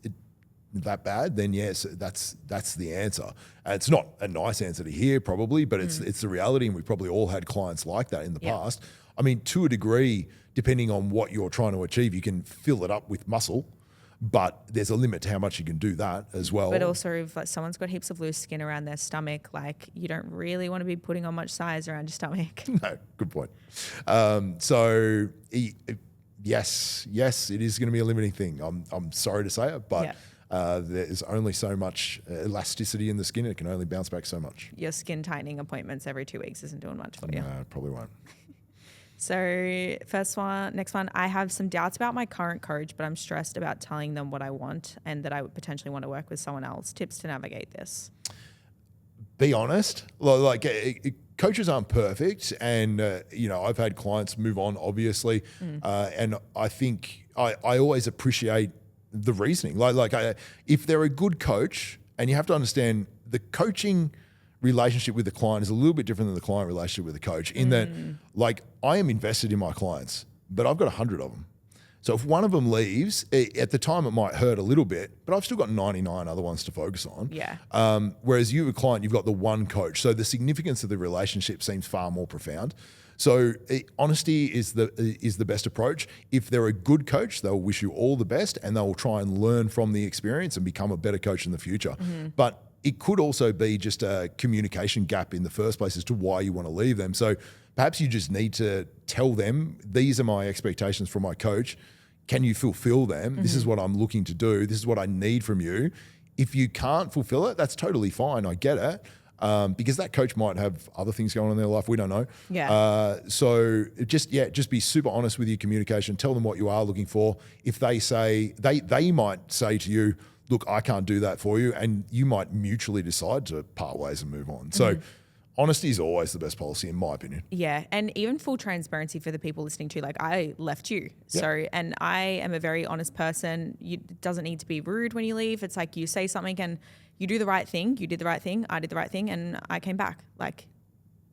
that bad, then yes, that's the answer. It's not a nice answer to hear probably, but it's the reality, and we've probably all had clients like that in the past. I mean, to a degree, depending on what you're trying to achieve, you can fill it up with muscle, but there's a limit to how much you can do that as well. But also if like someone's got heaps of loose skin around their stomach, like you don't really want to be putting on much size around your stomach. No, good point. So yes, it is going to be a limiting thing. I'm sorry to say it, but there's only so much elasticity in the skin. It can only bounce back so much. Your skin tightening appointments every 2 weeks isn't doing much for you. No, probably won't. So next one, I have some doubts about my current coach, but I'm stressed about telling them what I want and that I would potentially want to work with someone else. Tips to navigate this. Be honest. Like coaches aren't perfect, and I've had clients move on, obviously, and I think I always appreciate the reasoning. If they're a good coach, and you have to understand the coaching relationship with the client is a little bit different than the client relationship with the coach in that, like, I am invested in my clients, but I've got 100 of them. So if one of them leaves, at the time it might hurt a little bit, but I've still got 99 other ones to focus on. Yeah. Whereas you, a client, you've got the one coach. So the significance of the relationship seems far more profound. So honesty is the best approach. If they're a good coach, they'll wish you all the best and they'll try and learn from the experience and become a better coach in the future. But it could also be just a communication gap in the first place as to why you want to leave them. So perhaps you just need to tell them, these are my expectations from my coach. Can you fulfill them? This is what I'm looking to do. This is what I need from you. If you can't fulfill it, that's totally fine. I get it. Because that coach might have other things going on in their life. We don't know. Yeah. So just be super honest with your communication. Tell them what you are looking for. If they say, they might say to you, look, I can't do that for you. And you might mutually decide to part ways and move on. So honesty is always the best policy, in my opinion. Yeah. And even full transparency for the people listening to, like, I left you. Yeah. So, and I am a very honest person. It doesn't need to be rude when you leave. It's like you say something and you do the right thing. You did the right thing. I did the right thing. And I came back.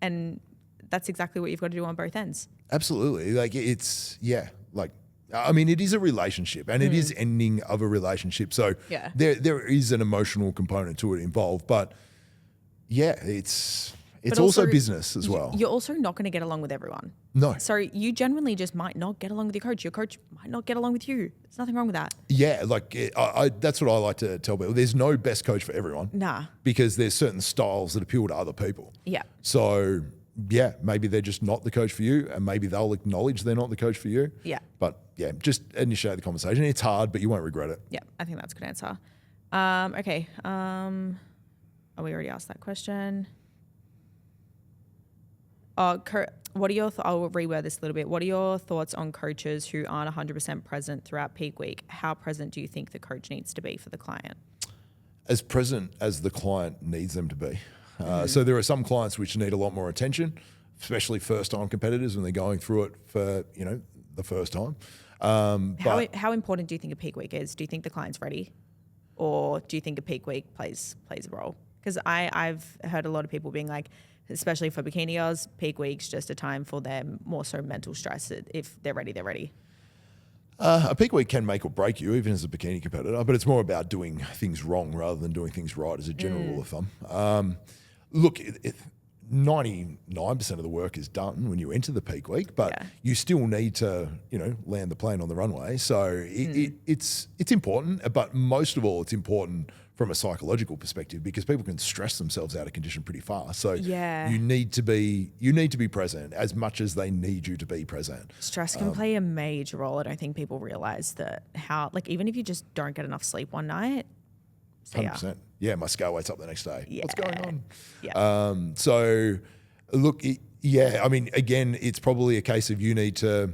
And that's exactly what you've got to do on both ends. Absolutely. It is a relationship and it is ending of a relationship. So there is an emotional component to it involved, but yeah, it's also business as well. You're also not going to get along with everyone. No. So you genuinely just might not get along with your coach. Your coach might not get along with you. There's nothing wrong with that. Yeah, that's what I like to tell people. There's no best coach for everyone. Nah. Because there's certain styles that appeal to other people. Yeah. So yeah, maybe they're just not the coach for you and maybe they'll acknowledge they're not the coach for you. Yeah. But yeah, just initiate the conversation. It's hard, but you won't regret it. Yeah, I think that's a good answer. Okay. We already asked that question. What are your I'll reword this a little bit. What are your thoughts on coaches who aren't 100% present throughout peak week? How present do you think the coach needs to be for the client? As present as the client needs them to be. So there are some clients which need a lot more attention, especially first-time competitors when they're going through it for, the first time. How important do you think a peak week is? Do you think the client's ready? Or do you think a peak week plays a role? Because I've heard a lot of people being like, especially for bikiniers, peak week's just a time for them more so mental stress. If they're ready, they're ready. A peak week can make or break you, even as a bikini competitor, but it's more about doing things wrong rather than doing things right as a general rule of thumb. Look, 99% of the work is done when you enter the peak week, but you still need to, land the plane on the runway. So it's important, but most of all, it's important from a psychological perspective because people can stress themselves out of condition pretty fast. So you need to be present as much as they need you to be present. Stress can play a major role. I don't think people realize that even if you just don't get enough sleep one night, 100%. Yeah, my scale weight's up the next day. Yeah. What's going on? Yeah. So look, again, it's probably a case of you need to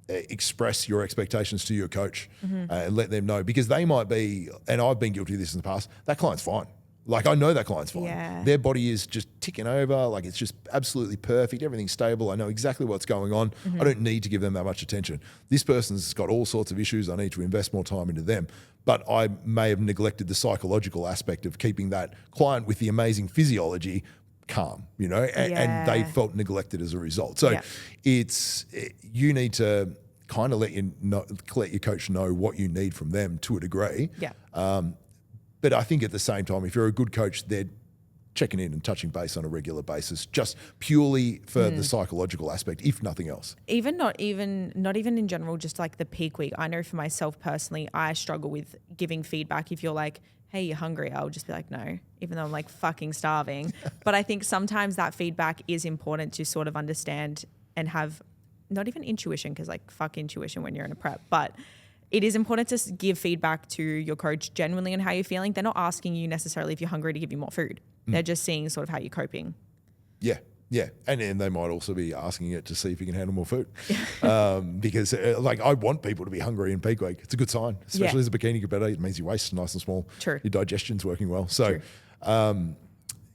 express your expectations to your coach and let them know because they might be, and I've been guilty of this in the past, that client's fine. I know that client's fine. Yeah. Their body is just ticking over. It's just absolutely perfect. Everything's stable. I know exactly what's going on. I don't need to give them that much attention. This person's got all sorts of issues. I need to invest more time into them. But I may have neglected the psychological aspect of keeping that client with the amazing physiology calm, and they felt neglected as a result. So you need to kind of let your coach know what you need from them to a degree. Yeah. But I think at the same time, if you're a good coach, they're checking in and touching base on a regular basis, just purely for the psychological aspect, if nothing else. Not even in general, just the peak week. I know for myself personally, I struggle with giving feedback. If you're like, hey, you're hungry, I'll just be like, no, even though I'm fucking starving. But I think sometimes that feedback is important to sort of understand and have not even intuition, because fuck intuition when you're in a prep, but it is important to give feedback to your coach genuinely on how you're feeling. They're not asking you necessarily if you're hungry to give you more food. They're just seeing sort of how you're coping. Yeah. Yeah. And then they might also be asking it to see if you can handle more food. Because I want people to be hungry in peak week. It's a good sign, especially as a bikini competitor. It means your waist's nice and small. True. Your digestion's working well. So,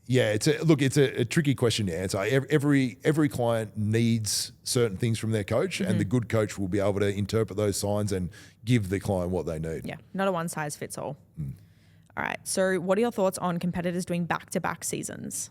Yeah, it's a tricky question to answer. Every client needs certain things from their coach, and the good coach will be able to interpret those signs and give the client what they need. Yeah, not a one size fits all. All right. So, what are your thoughts on competitors doing back-to-back seasons?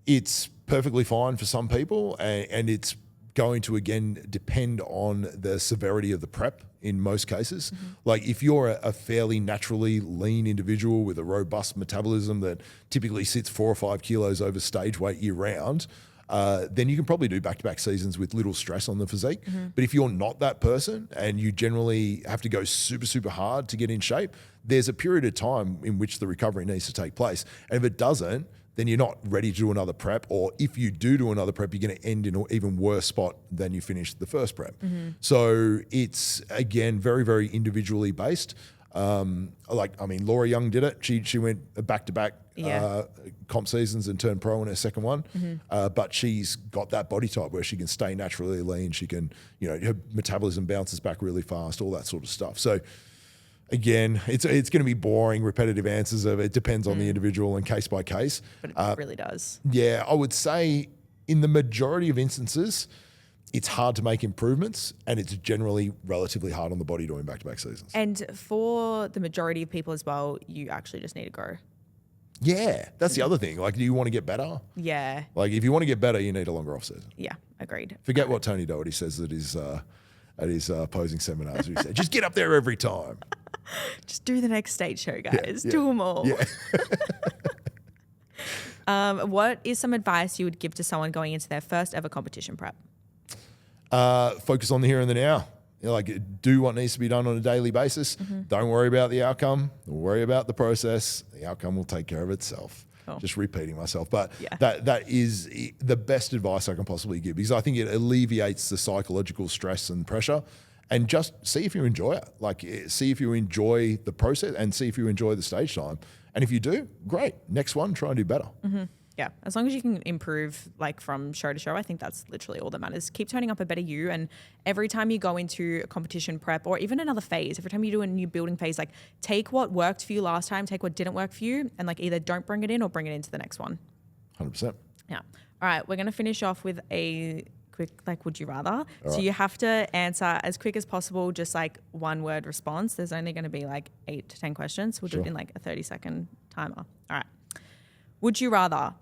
It's perfectly fine for some people, and it's going to, again, depend on the severity of the prep in most cases. Like if you're a fairly naturally lean individual with a robust metabolism that typically sits 4 or 5 kilos over stage weight year round, then you can probably do back-to-back seasons with little stress on the physique. But if you're not that person and you generally have to go super, super hard to get in shape, there's a period of time in which the recovery needs to take place. And if it doesn't, then you're not ready to do another prep. Or if you do another prep, you're going to end in an even worse spot than you finished the first prep. So it's, again, very, very individually based. Laura Young did it. She went back-to-back comp seasons and turned pro in her second one. But she's got that body type where she can stay naturally lean. She can, her metabolism bounces back really fast, all that sort of stuff. So again, it's going to be boring, repetitive answers of it depends on the individual and case by case. But it really does. Yeah, I would say in the majority of instances, it's hard to make improvements, and it's generally relatively hard on the body doing back-to-back seasons. And for the majority of people as well, you actually just need to grow. Yeah, that's the other thing. Like, do you want to get better? Yeah. Like, if you want to get better, you need a longer off-season. Yeah, agreed. Forget what Tony Doherty says at his posing seminars. He said, just get up there every time. Just do the next stage show, guys. Yeah. Do them all. Yeah. What is some advice you would give to someone going into their first ever competition prep? Focus on the here and the now. Do what needs to be done on a daily basis. Don't worry about the outcome. Worry about the process. The outcome will take care of itself. Cool. Just repeating myself. But that is the best advice I can possibly give, because I think it alleviates the psychological stress and pressure. And just see if you enjoy it. Like, see if you enjoy the process and see if you enjoy the stage time. And if you do, great. Next one, try and do better. Yeah, as long as you can improve like from show to show, I think that's literally all that matters. Keep turning up a better you, and every time you go into a competition prep or even another phase, every time you do a new building phase, like take what worked for you last time, take what didn't work for you, and like either don't bring it in or bring it into the next one. 100%. Yeah. All right, we're going to finish off with a quick, like, would you rather? So you have to answer as quick as possible, just like one word response. There's only going to be like 8 to 10 questions. We'll do it in like a 30-second timer. All right. Would you rather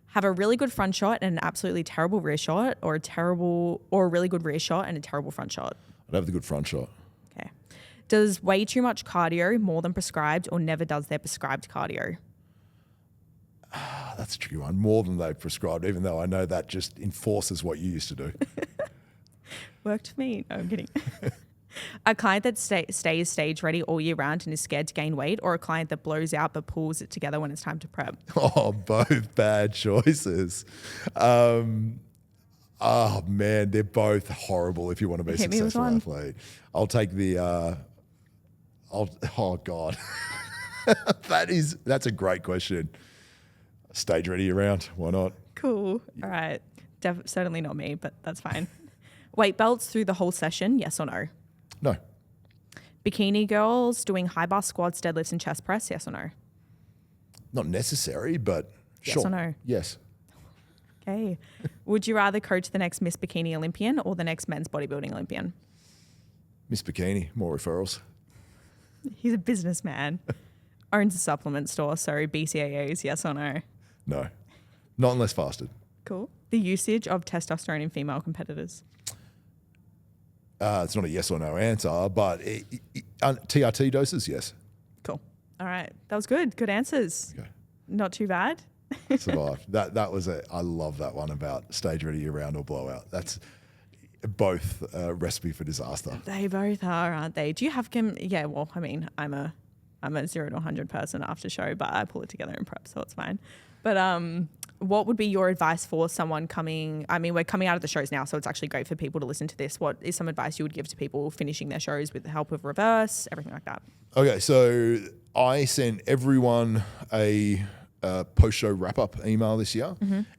have a really good front shot and an absolutely terrible rear shot, or a really good rear shot and a terrible front shot? I'd have the good front shot. Okay. Does way too much cardio more than prescribed, or never does their prescribed cardio? That's a tricky one. More than they've prescribed, even though I know that just enforces what you used to do. Worked for me. No, I'm kidding. A client that stays stage ready all year round and is scared to gain weight, or a client that blows out but pulls it together when it's time to prep? Oh, both bad choices. Oh man, they're both horrible if you want to be a successful athlete. I'll take the oh God. That's a great question. Stage ready year round. Why not? Cool. All right. Certainly not me, but that's fine. Weight belts through the whole session, yes or no? No. Bikini girls doing high bar squats, deadlifts, and chest press, yes or no? Not necessary, but yes sure. Yes or no? Yes. Okay. Would you rather coach the next Miss Bikini Olympian or the next men's bodybuilding Olympian? Miss Bikini, more referrals. He's a businessman. Owns a supplement store, so BCAAs, yes or no? No. Not unless fasted. Cool. The usage of testosterone in female competitors? It's not a yes or no answer, but TRT doses, yes. Cool. All right. That was good. Good answers. Okay. Not too bad. Survived. That was I love that one about stage ready year round or blowout. That's both a recipe for disaster. They both are, aren't they? Do you have yeah, well, I mean, I'm a 0 to 100 person after show, but I pull it together in prep, so it's fine. But what would be your advice for someone coming? I mean, we're coming out of the shows now, so it's actually great for people to listen to this. What is some advice you would give to people finishing their shows with the help of reverse, everything like that? Okay, so I sent everyone a post-show wrap-up email this year,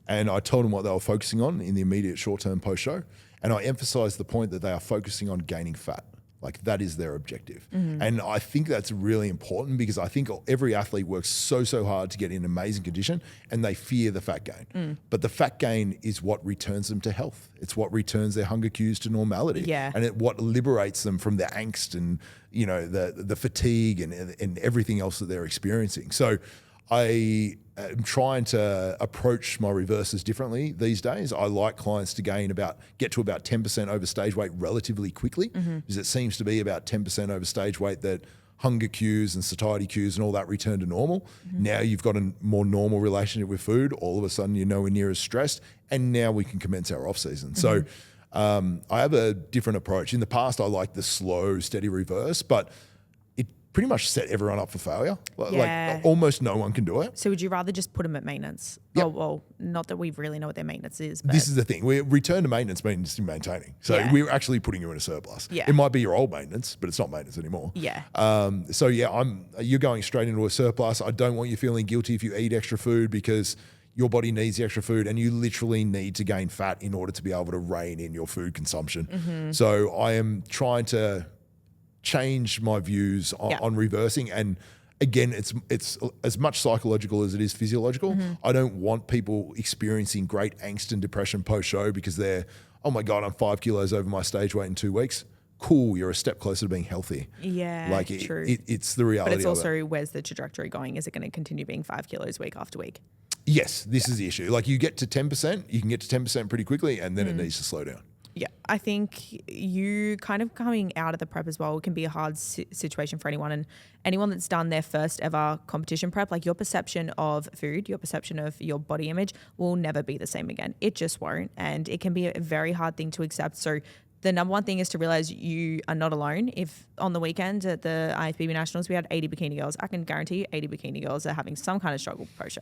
and I told them what they were focusing on in the immediate short-term post-show, and I emphasised the point that they are focusing on gaining fat. Like that is their objective. And I think that's really important because I think every athlete works so hard to get in amazing condition and they fear the fat gain. But the fat gain is what returns them to health. It's what returns their hunger cues to normality. Yeah. And what liberates them from the angst and, you know, the fatigue and everything else that they're experiencing. So I am trying to approach my reverses differently these days. I like clients to get to about 10% over stage weight relatively quickly because it seems to be about 10% over stage weight that hunger cues and satiety cues and all that return to normal. Now you've got a more normal relationship with food. All of a sudden you're nowhere near as stressed and now we can commence our off season. So I have a different approach. In the past, I liked the slow, steady reverse, but pretty much set everyone up for failure. Yeah. Like almost no one can do it. So would you rather just put them at maintenance? Yep. Oh, well, not that we really know what their maintenance is. But This is the thing. Return to maintenance means maintaining. So we're actually putting you in a surplus. Yeah. It might be your old maintenance, but it's not maintenance anymore. Yeah. You're going straight into a surplus. I don't want you feeling guilty if you eat extra food because your body needs the extra food and you literally need to gain fat in order to be able to rein in your food consumption. So I am trying to change my views on reversing. And again, it's as much psychological as it is physiological. I don't want people experiencing great angst and depression post-show because they're, oh my God, I'm 5 kilos over my stage weight in 2 weeks. Cool, you're a step closer to being healthy. Yeah, like true. It's the reality. But it's also, where's the trajectory going? Is it going to continue being 5 kilos week after week? Yes, this is the issue. Like you get to 10%, you can get to 10% pretty quickly and then it needs to slow down. Yeah, I think you kind of coming out of the prep as well can be a hard situation for anyone. And anyone that's done their first ever competition prep, like your perception of food, your perception of your body image will never be the same again. It just won't. And it can be a very hard thing to accept. So the number one thing is to realize you are not alone. If on the weekend at the IFBB Nationals, we had 80 bikini girls, I can guarantee you 80 bikini girls are having some kind of struggle post-show.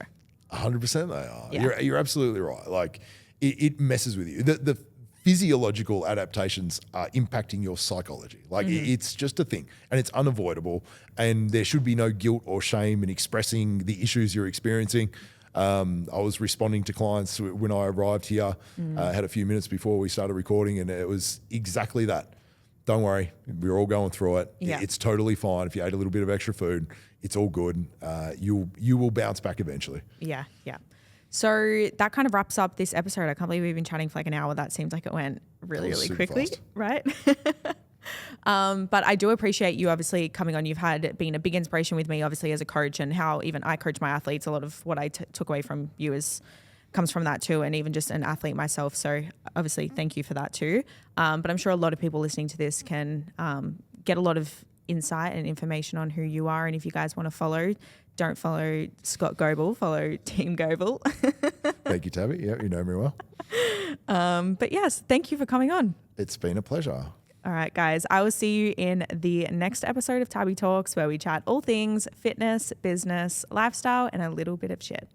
100% they are. Yeah. You're absolutely right. Like it messes with you. The physiological adaptations are impacting your psychology. Like it's just a thing and it's unavoidable and there should be no guilt or shame in expressing the issues you're experiencing. I was responding to clients when I arrived here, had a few minutes before we started recording and it was exactly that. Don't worry, we're all going through it. Yeah. It's totally fine. If you ate a little bit of extra food, it's all good. You will bounce back eventually. Yeah, yeah. So that kind of wraps up this episode. I can't believe we've been chatting for like an hour. That seems like it went really quickly, fast. right? But I do appreciate you obviously coming on. You've been a big inspiration with me, obviously, as a coach, and how even I coach my athletes. A lot of what I took away from you comes from that too, and even just an athlete myself. So obviously, thank you for that too. But I'm sure a lot of people listening to this can get a lot of insight and information on who you are. And if you guys want to follow, don't follow Scott Goble, follow Team Goble. Thank you, Tabby. Yeah, you know me well. But yes, thank you for coming on. It's been a pleasure. All right, guys, I will see you in the next episode of Tabby Talks, where we chat all things fitness, business, lifestyle, and a little bit of shit.